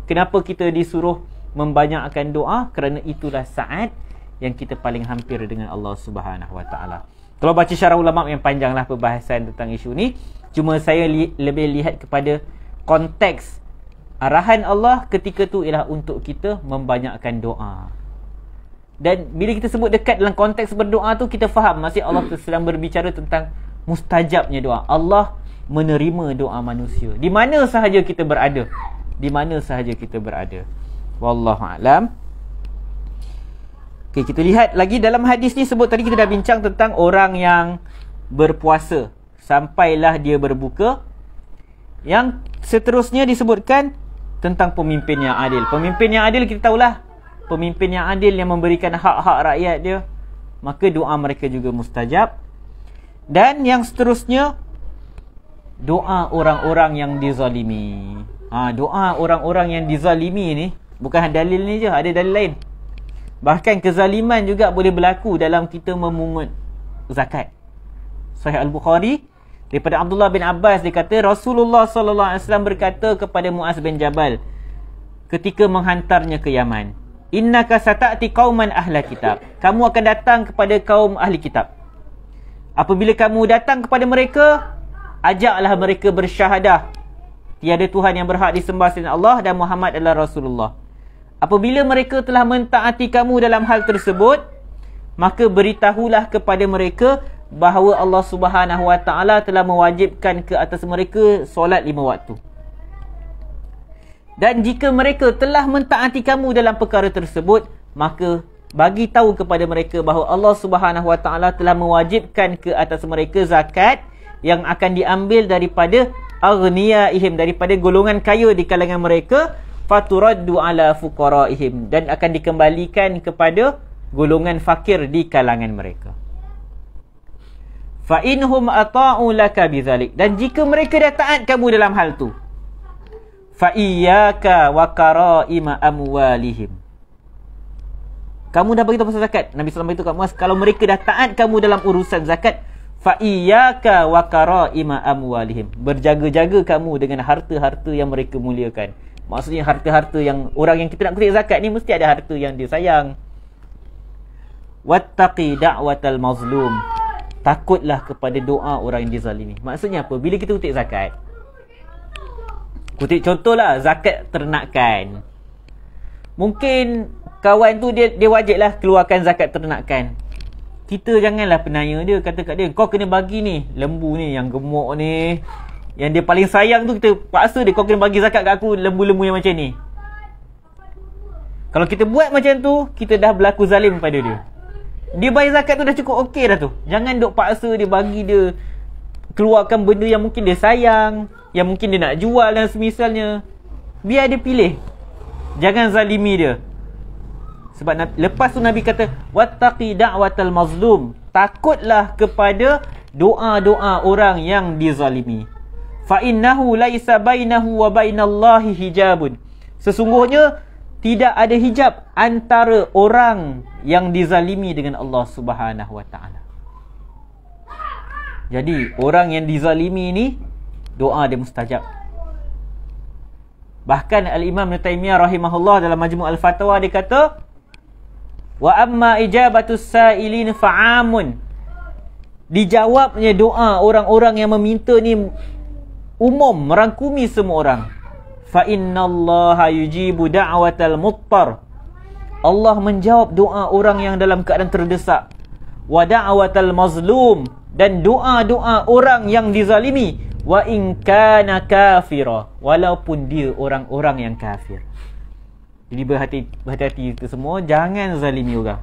kenapa kita disuruh membanyakkan doa? Kerana itulah saat yang kita paling hampir dengan Allah Subhanahu Wa Taala. Kalau baca syarah ulama yang panjanglah perbahasan tentang isu ni. Cuma saya lebih lihat kepada konteks arahan Allah ketika tu ialah untuk kita membanyakkan doa. Dan bila kita sebut dekat dalam konteks berdoa tu, kita faham maksud Allah sedang berbicara tentang mustajabnya doa. Allah menerima doa manusia di mana sahaja kita berada. Di mana sahaja kita berada. Wallahu a'lam. Okey, kita lihat lagi dalam hadis ni sebut tadi kita dah bincang tentang orang yang berpuasa sampailah dia berbuka. Yang seterusnya disebutkan tentang pemimpin yang adil. Pemimpin yang adil kita tahulah, pemimpin yang adil yang memberikan hak-hak rakyat dia, maka doa mereka juga mustajab. Dan yang seterusnya, doa orang-orang yang dizalimi. Doa orang-orang yang dizalimi ni bukan dalil ni je, ada dalil lain. Bahkan kezaliman juga boleh berlaku dalam kita memungut zakat. Sahih Al-Bukhari daripada Abdullah bin Abbas, dia kata Rasulullah sallallahu alaihi wasallam berkata kepada Muaz bin Jabal ketika menghantarnya ke Yaman, innaka sata'ti qauman ahla kitab, kamu akan datang kepada kaum ahli kitab. Apabila kamu datang kepada mereka, ajaklah mereka bersyahadah tiada Tuhan yang berhak disembah selain Allah dan Muhammad adalah Rasulullah. Apabila mereka telah mentaati kamu dalam hal tersebut, maka beritahulah kepada mereka bahawa Allah Subhanahu Wa Taala telah mewajibkan ke atas mereka solat 5 waktu. Dan jika mereka telah mentaati kamu dalam perkara tersebut, maka bagi tahu kepada mereka bahawa Allah Subhanahu Wa Taala telah mewajibkan ke atas mereka zakat yang akan diambil daripada aghniyaihim, daripada golongan kaya di kalangan mereka, faturaddu ala fuqaraihim, dan akan dikembalikan kepada golongan fakir di kalangan mereka. Fa inhum ata'u laka bidzalik, dan jika mereka dah taat kamu dalam hal tu, fa iyyaka wa karaima amwalihim. Kamu dah beritahu pasal zakat. Nabi SAW beritahu kat Muaz, kalau mereka dah taat kamu dalam urusan zakat, fa iyyaka wa karaima amwalihim. Berjaga-jaga kamu dengan harta-harta yang mereka muliakan. Maksudnya harta-harta yang orang yang kita nak kutip zakat ni mesti ada harta yang dia sayang. Wattaqi da'watal mazlum. Takutlah kepada doa orang yang dizalimi. Maksudnya apa? Bila kita kutip zakat, kutip contohlah zakat ternakan. Mungkin kawan tu dia wajiblah keluarkan zakat ternakan. Kita janganlah penanya dia, kata kat dia, kau kena bagi ni, lembu ni yang gemuk ni, yang dia paling sayang tu, kita paksa dia, kau kena bagi zakat kat aku lembu-lembu yang macam ni. Kalau kita buat macam tu, kita dah berlaku zalim pada dia. Dia bayar zakat tu dah cukup okey dah tu. Jangan duk paksa dia bagi dia keluarkan benda yang mungkin dia sayang, yang mungkin dia nak jual dan semisalnya. Biar dia pilih. Jangan zalimi dia. Sebab lepas tu Nabi kata, wattaqi da'watal mazlum. Takutlah kepada doa-doa orang yang dizalimi. Fa innahu laisa bainahu wa bainallahi hijabun. Sesungguhnya tidak ada hijab antara orang yang dizalimi dengan Allah Subhanahu wa taala. Jadi orang yang dizalimi ni doa dia mustajab. Bahkan Al-Imam Ibn Taymiyah rahimahullah dalam Majmu' Al-Fatawa dia kata, wa amma ijabatus sa'ilin fa'amun. Dijawabnya doa orang-orang yang meminta ni umum, merangkumi semua orang. Fa innallaha yujibu da'watal muttar. Allah menjawab doa orang yang dalam keadaan terdesak. Wa da'watal mazlum, dan doa-doa orang yang dizalimi. Wa in kana kafira, walaupun dia orang-orang yang kafir. Jadi berhati-hati kita semua, jangan zalimi orang.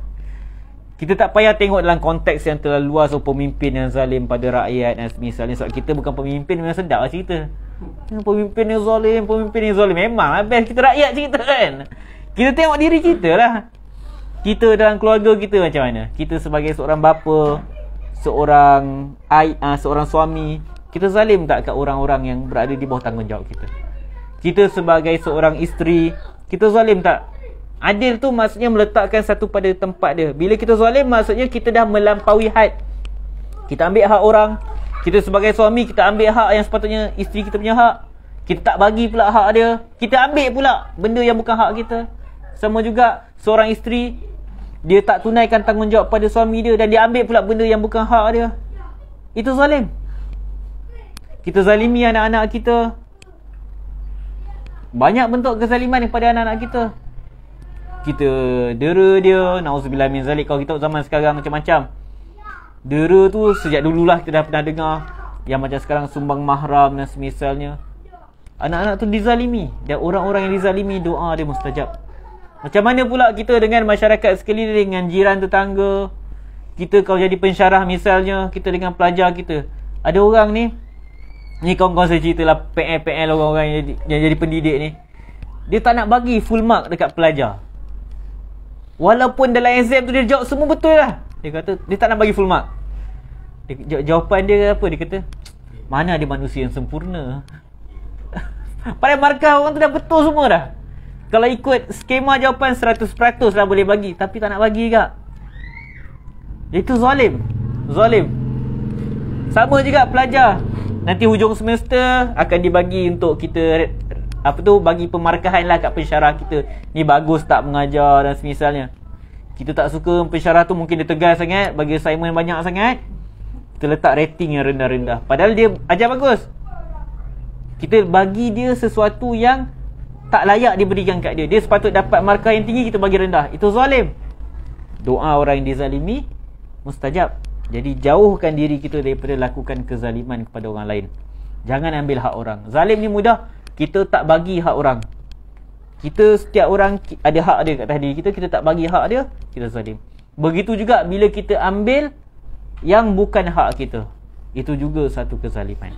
Kita tak payah tengok dalam konteks yang terlalu luas, pemimpin yang zalim pada rakyat dan misalnya. Sebab kita bukan pemimpin, memang sedap lah cerita. Pemimpin yang zalim. Memang lah best kita rakyat cerita kan. Kita tengok diri kita lah. Kita dalam keluarga kita macam mana. Kita sebagai seorang bapa, seorang suami, kita zalim tak kat orang-orang yang berada di bawah tanggungjawab kita. Kita sebagai seorang isteri, kita zalim tak? Adil tu maksudnya meletakkan satu pada tempat dia. Bila kita zalim, maksudnya kita dah melampaui had. Kita ambil hak orang. Kita sebagai suami, kita ambil hak yang sepatutnya isteri kita punya hak. Kita tak bagi pula hak dia. Kita ambil pula benda yang bukan hak kita. Sama juga seorang isteri, dia tak tunaikan tanggungjawab pada suami dia dan dia ambil pula benda yang bukan hak dia. Itu zalim. Kita zalimi anak-anak kita. Banyak bentuk kezaliman kepada anak-anak kita. Kita dera dia, na'udzubillah min zalik. Kalau kita zaman sekarang macam-macam. Dera tu sejak dululah kita dah pernah dengar. Yang macam sekarang sumbang mahram dan semisalnya. Anak-anak tu dizalimi. Dan orang-orang yang dizalimi, doa dia mustajab. Macam mana pula kita dengan masyarakat sekeliling, dengan jiran tetangga. Kita kalau jadi pensyarah misalnya, kita dengan pelajar kita. Ada orang ni kawan-kawan saya cerita lah, PL orang-orang yang jadi pendidik ni. Dia tak nak bagi full mark dekat pelajar. Walaupun dalam exam tu dia jawab semua betul lah. Dia kata dia tak nak bagi full mark. Jawapan dia apa? Dia kata, mana ada manusia yang sempurna. Padahal markah orang tu dah betul semua dah. Kalau ikut skema jawapan 100% lah boleh bagi, tapi tak nak bagi juga. Itu zalim. Sama juga pelajar. Nanti hujung semester akan dibagi untuk kita bagi pemarkahan lah kat pensyarah kita. Ni bagus tak mengajar dan semisalnya. Kita tak suka pensyarah tu, mungkin dia tegas sangat, bagi assignment banyak sangat. Kita letak rating yang rendah-rendah. Padahal dia ajar bagus. Kita bagi dia sesuatu yang tak layak diberikan kat dia. Dia sepatut dapat markah yang tinggi, kita bagi rendah. Itu zalim. Doa orang yang dizalimi mustajab. Jadi jauhkan diri kita daripada lakukan kezaliman kepada orang lain. Jangan ambil hak orang. Zalim ni mudah. Kita tak bagi hak orang. Setiap orang ada hak dia kat atas diri kita. Kita tak bagi hak dia, kita zalim. Begitu juga bila kita ambil yang bukan hak kita. Itu juga satu kezaliman.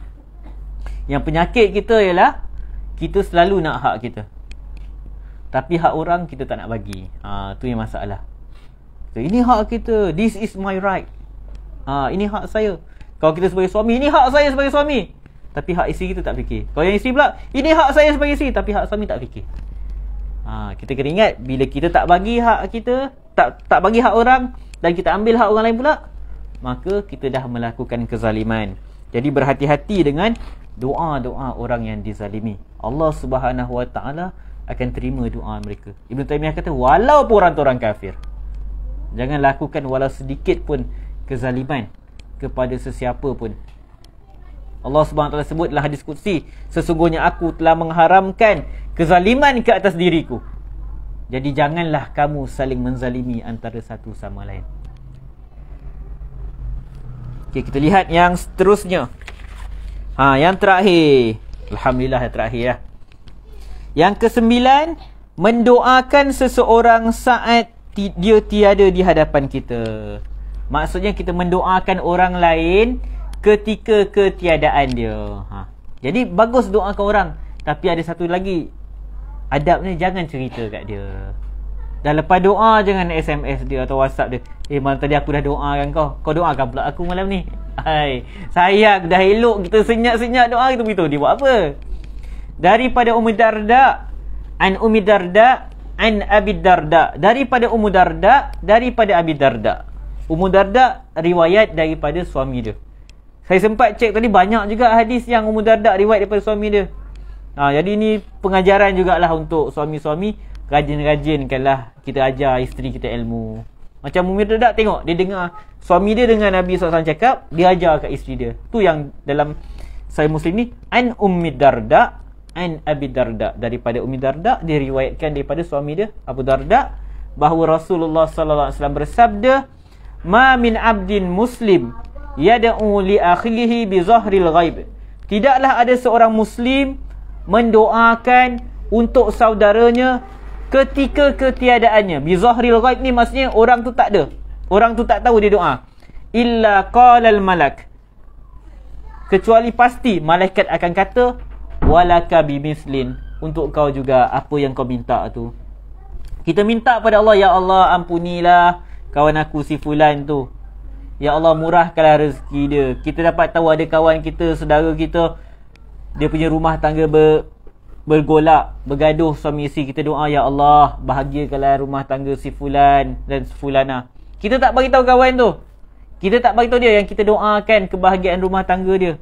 Yang penyakit kita ialah kita selalu nak hak kita, tapi hak orang kita tak nak bagi. Tu yang masalah. So, ini hak kita. This is my right. Ini hak saya. Kalau kita sebagai suami, ini hak saya sebagai suami. tapi hak isteri kita tak fikir. Kalau yang isteri pula, ini hak saya sebagai isteri, tapi hak suami tak fikir. Kita kena ingat, bila kita tak bagi hak kita, tak bagi hak orang, dan kita ambil hak orang lain pula, maka kita dah melakukan kezaliman. Jadi berhati-hati dengan doa-doa orang yang dizalimi. Allah Subhanahu Wa Taala akan terima doa mereka. Ibn Taymiyah kata, walaupun orang tu orang kafir, jangan lakukan walau sedikit pun kezaliman kepada sesiapa pun. Allah Subhanahu Wa Taala sebut dalam hadis qudsi, sesungguhnya aku telah mengharamkan kezaliman ke atas diriku. Jadi janganlah kamu saling menzalimi antara satu sama lain. Okey, kita lihat yang seterusnya. Yang terakhir. Alhamdulillah, yang terakhir ya. Yang ke-9, mendoakan seseorang saat dia tiada di hadapan kita. Maksudnya kita mendoakan orang lain ketika ketiadaan dia. Jadi bagus doakan orang, tapi ada satu lagi adabnya, jangan cerita kat dia. Dah lepas doa, jangan SMS dia atau WhatsApp dia, malam tadi aku dah doakan kau doakan pula aku malam ni. Sayang, dah elok kita senyap-senyap doa, kita beritahu dia buat apa. Daripada Ummu Darda, an Ummi Darda, an Abi Darda. Daripada Ummu Darda, daripada Abi Darda. Ummu Darda riwayat daripada suami dia. Saya sempat cek tadi, banyak juga hadis yang Ummu Darda riwayat daripada suami dia. Jadi ini pengajaran jugalah untuk suami-suami, rajin-rajinkanlah kita ajar isteri kita ilmu. Macam Ummu Darda, tengok dia dengar suami dia dengan Nabi SAW cakap, dia ajar kat isteri dia. Tu yang dalam Sahih Muslim ni, an Ummi Darda, an Abi Darda. Daripada Ummi Darda, dia riwayatkan daripada suami dia Abu Darda, bahawa Rasulullah SAW bersabda, ma min abdin muslim yad'u li akhihi bi zahril ghaib. Tidaklah ada seorang muslim mendoakan untuk saudaranya ketika ketiadaannya. Bi zahril ghaib ni maksudnya orang tu tak ada, orang tu tak tahu dia doa. Illa qalal malak, kecuali pasti malaikat akan kata, walaka bimislin, untuk kau juga apa yang kau minta tu. Kita minta pada Allah, ya Allah ampunilah kawan aku si fulan tu, ya Allah murahkanlah rezeki dia. Kita dapat tahu ada kawan kita, saudara kita, dia punya rumah tangga bergolak, bergaduh suami isteri. Kita doa, ya Allah bahagiakanlah rumah tangga si fulan dan fulana. Kita tak bagi tahu kawan tu, kita tak bagi tahu dia yang kita doakan kebahagiaan rumah tangga dia,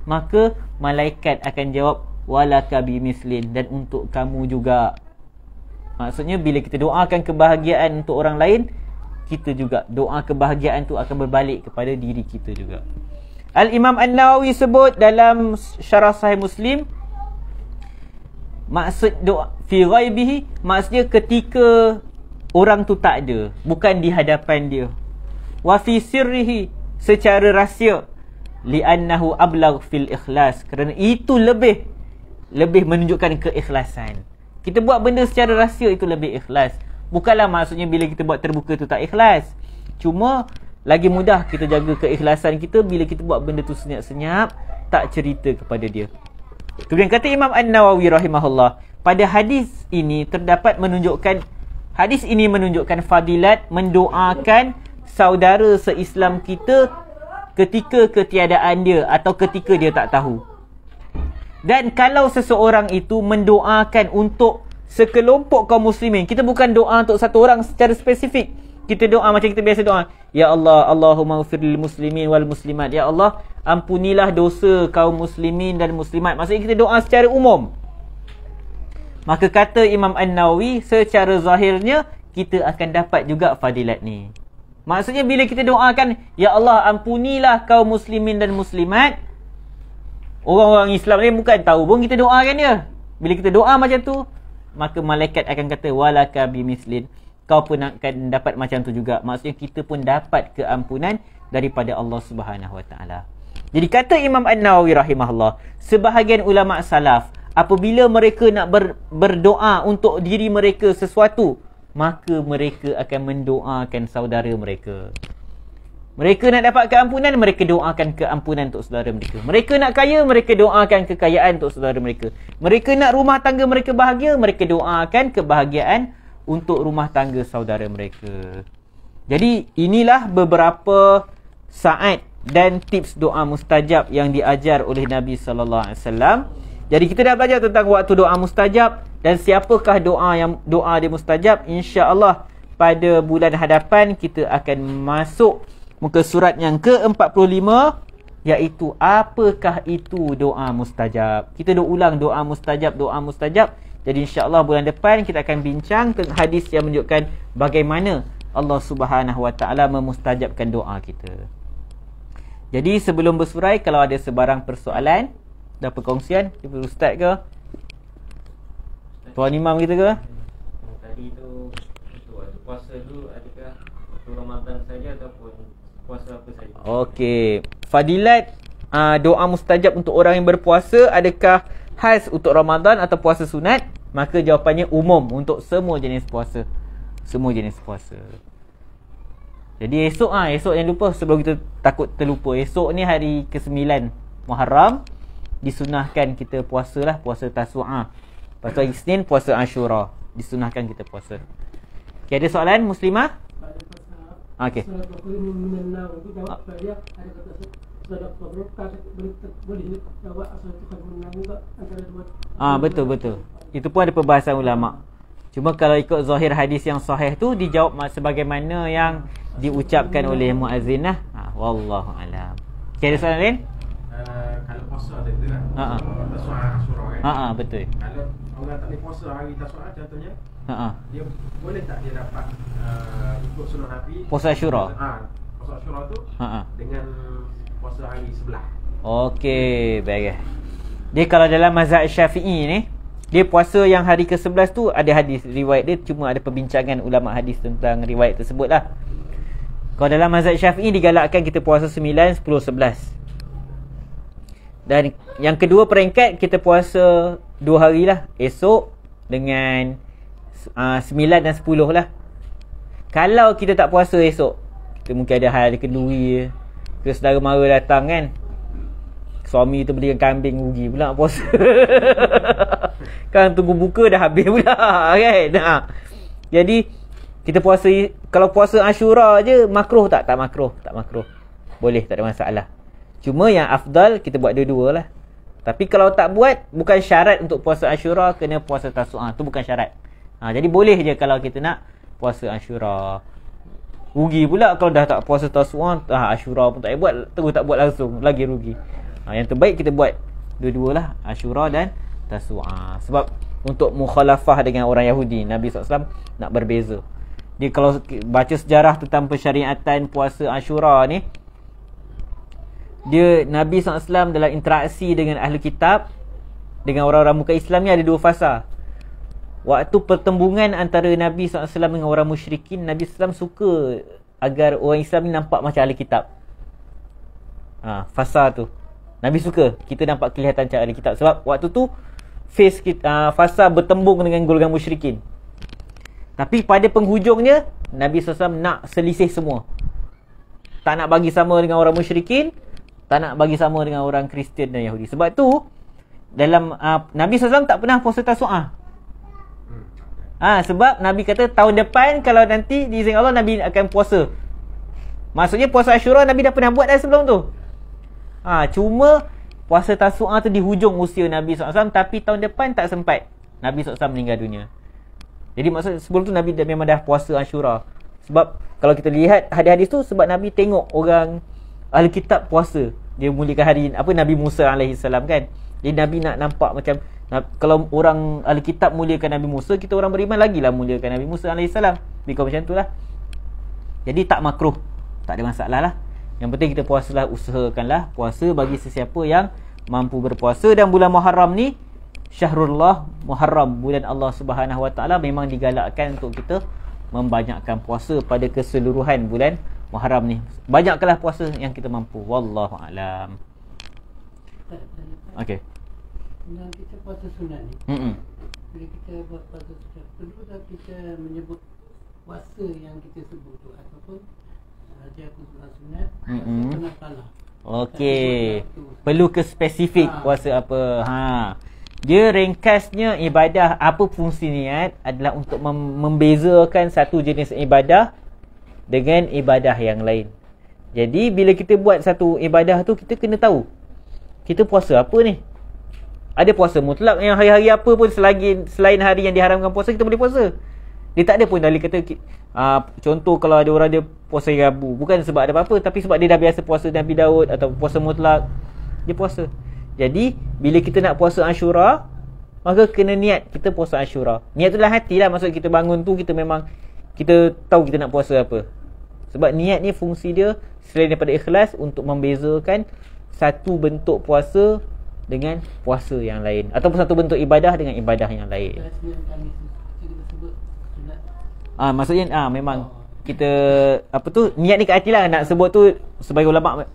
maka malaikat akan jawab, walaka bimislin, dan untuk kamu juga. Maksudnya bila kita doakan kebahagiaan untuk orang lain, kita juga doa kebahagiaan tu akan berbalik kepada diri kita juga. Al-Imam An-Nawawi sebut dalam Syarah Sahih Muslim, maksud doa fi ghaibihi, maksudnya ketika orang tu tak ada, bukan di hadapan dia. Wa fi sirrihi, secara rahsia. Li'annahu ablagh fil ikhlas, kerana itu lebih menunjukkan keikhlasan. Kita buat benda secara rahsia itu lebih ikhlas. Bukanlah maksudnya bila kita buat terbuka tu tak ikhlas. Cuma lagi mudah kita jaga keikhlasan kita bila kita buat benda tu senyap-senyap, tak cerita kepada dia. Kemudian kata Imam An-Nawawi rahimahullah, pada hadis ini menunjukkan fadilat mendoakan saudara se-Islam kita ketika ketiadaan dia atau ketika dia tak tahu. Dan kalau seseorang itu mendoakan untuk sekelompok kaum muslimin, kita bukan doa untuk satu orang secara spesifik. Kita doa macam kita biasa doa, ya Allah, Allahumma ghfir lil muslimin wal muslimat, ya Allah ampunilah dosa kaum muslimin dan muslimat. Maksudnya kita doa secara umum. Maka kata Imam An-Nawawi, secara zahirnya kita akan dapat juga fadilat ni. Maksudnya bila kita doakan, ya Allah ampunilah kaum muslimin dan muslimat, orang-orang Islam ni bukan tahu pun kita doakan dia. Bila kita doa macam tu, maka malaikat akan kata, walaka bimislin, kau pun akan dapat macam tu juga. Maksudnya kita pun dapat keampunan daripada Allah Subhanahu Wa Taala. Jadi kata Imam An-Nawawi rahimahullah, sebahagian ulama salaf, apabila mereka nak berdoa untuk diri mereka sesuatu, maka mereka akan mendoakan saudara mereka. Mereka nak dapat keampunan, mereka doakan keampunan untuk saudara mereka. Mereka nak kaya, mereka doakan kekayaan untuk saudara mereka. Mereka nak rumah tangga mereka bahagia, mereka doakan kebahagiaan untuk rumah tangga saudara mereka. Jadi inilah beberapa saat dan tips doa mustajab yang diajar oleh Nabi sallallahu alaihi wasallam. Jadi kita dah belajar tentang waktu doa mustajab dan siapakah doa dia mustajab. Insya-Allah pada bulan hadapan kita akan masuk muka surat yang ke-45, iaitu apakah itu doa mustajab. Kita dah ulang doa mustajab. Jadi insya-Allah bulan depan kita akan bincang tentang hadis yang menunjukkan bagaimana Allah Subhanahu Wa Taala memustajabkan doa kita. Jadi sebelum bersurai, kalau ada sebarang persoalan dan perkongsian daripada ustaz ke, tuan imam kita ke? Tadi tu waktu puasa tu, adakah waktu Ramadan saja ataupun puasa apa saja? Okey, fadilat doa mustajab untuk orang yang berpuasa adakah khas untuk Ramadan atau puasa sunat? Maka jawapannya umum untuk semua jenis puasa. Semua jenis puasa. Jadi esok jangan lupa, sebelum kita takut terlupa, esok ni hari ke-9 Muharram, disunahkan kita puasalah, puasa Tasu'ah. Lepas tu hari Isnin puasa Ashura, disunahkan kita puasa. Okay, ada soalan Muslimah? Okey. Betul. Itu pun ada perbahasan ulama. Cuma kalau ikut zahir hadis yang sahih tu, dijawab sebagaimana yang diucapkan oleh muazzin lah. Wallahu alam. Okay, ada soalan lain? Kalau puasa ada tu kan, Tasu'ah Ashura kan. Betul. Kalau orang tak boleh puasa hari Tasu'ah contohnya, dia boleh tak dia dapat ikut sunnah Nabi puasa Ashura? Puasa Ashura tu dengan puasa hari sebelah. Okey, baik. Dia kalau dalam mazhab Syafi'i ni, dia puasa yang hari ke-11 tu ada hadis riwayat dia, cuma ada perbincangan ulama hadis tentang riwayat tersebut lah. Kalau dalam mazhab Syafi'i digalakkan kita puasa 9, 10, 11. Dan yang kedua peringkat kita puasa 2 hari lah, esok dengan 9 dan 10 lah. Kalau kita tak puasa esok, kita mungkin ada hal kenduri ke, saudara mara datang kan, suami tu belikan kambing, rugi pula puasa. Kan tunggu buka dah habis pula kan. Jadi kita puasa, kalau puasa Ashura je makruh tak? Tak makruh. Boleh, tak ada masalah. Cuma yang afdal kita buat dua-dua lah. Tapi kalau tak buat, bukan syarat untuk puasa Ashura kena puasa Tasu'ah. Tu bukan syarat. Jadi boleh je kalau kita nak puasa Ashura. Rugi pula kalau dah tak puasa Tasu'ah, Ashura pun tak payah buat, terus tak buat langsung, lagi rugi. Yang terbaik kita buat dua-dua lah, Ashura dan Tasu'ah. Sebab untuk mukhalafah dengan orang Yahudi, Nabi SAW nak berbeza. Dia kalau baca sejarah tentang pensyariatan puasa Ashura ni, dia Nabi SAW dalam interaksi dengan ahli kitab, dengan orang-orang muka Islam ni ada dua fasa. Waktu pertembungan antara Nabi SAW dengan orang musyrikin, Nabi SAW suka agar orang Islam ni nampak macam ahli kitab. Fasa tu Nabi suka kita nampak kelihatan macam ahli kitab. Sebab waktu tu face kita, fasa bertembung dengan golongan musyrikin. Tapi pada penghujungnya Nabi SAW nak selisih semua. Tak nak bagi sama dengan orang musyrikin, tak nak bagi sama dengan orang Kristian dan Yahudi. Sebab tu dalam Nabi SAW tak pernah puasa Tasu'ah. Sebab Nabi kata tahun depan kalau nanti diizin Allah Nabi akan puasa. Maksudnya puasa Ashura Nabi dah pernah buat dah sebelum tu. Cuma puasa Tasu'ah tu di hujung usia Nabi SAW, tapi tahun depan tak sempat. Nabi SAW meninggal dunia. Jadi maksud sebelum tu Nabi memang dah puasa Ashura. Sebab kalau kita lihat hadis-hadis tu, sebab Nabi tengok orang ahli kitab puasa, dia muliakan hari Nabi Musa AS kan. Jadi Nabi nak nampak macam, kalau orang ahli kitab muliakan Nabi Musa, kita orang beriman lagilah muliakan Nabi Musa AS. Lebih kurang macam tu lah. Jadi tak makruh, tak ada masalah lah. Yang penting kita puasalah, usahakanlah puasa bagi sesiapa yang mampu berpuasa. Dan bulan Muharram ni Syahrullah Muharram, bulan Allah Subhanahu Wa Taala, memang digalakkan untuk kita membanyakkan puasa pada keseluruhan bulan Muharram ni. Banyakkanlah puasa yang kita mampu. Wallahu alam. Okey. Bila kita puasa sunat ni, bila kita buat puasa sunat, perlu tak kita menyebut puasa yang kita sebut tu, ataupun dia sunat atau salah. Okey. Perlu ke spesifik puasa apa? Dia ringkasnya ibadah, apa fungsi niat adalah untuk membezakan satu jenis ibadah dengan ibadah yang lain. Jadi bila kita buat satu ibadah tu, kita kena tahu kita puasa apa ni. Ada puasa mutlak yang hari-hari apa pun selain hari yang diharamkan puasa, kita boleh puasa. Dia tak ada pun dalil kata contoh kalau ada orang dia puasa hari Rabu, bukan sebab ada apa-apa, tapi sebab dia dah biasa puasa Nabi Daud atau puasa mutlak, dia puasa. Jadi bila kita nak puasa Ashura, maka kena niat kita puasa Ashura. Niat tu dalam hati lah. Maksud kita bangun tu, kita memang kita tahu kita nak puasa apa. Sebab niat ni fungsi dia selain daripada ikhlas untuk membezakan satu bentuk puasa dengan puasa yang lain, ataupun satu bentuk ibadah dengan ibadah yang lain. Maksudnya memang kita apa tu, niat ni kat hati lah. Nak sebut tu sebagai ulama,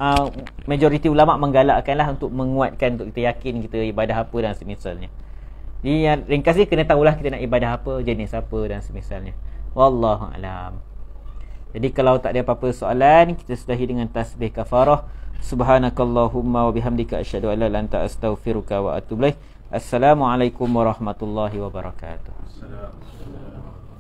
majoriti ulama menggalakkan lah untuk menguatkan, untuk kita yakin kita ibadah apa dan semisalnya. Jadi yang ringkas ni, kena tahulah kita nak ibadah apa, jenis apa dan semisalnya. Wallahu alam. Jadi kalau tak ada apa-apa soalan, kita sudahi dengan tasbih kafarah. Subhanakallahumma wa bihamdika asyhadu an la ilaha illa anta astaghfiruka wa atubu ilaik. Assalamualaikum warahmatullahi wabarakatuh. Assalamualaikum.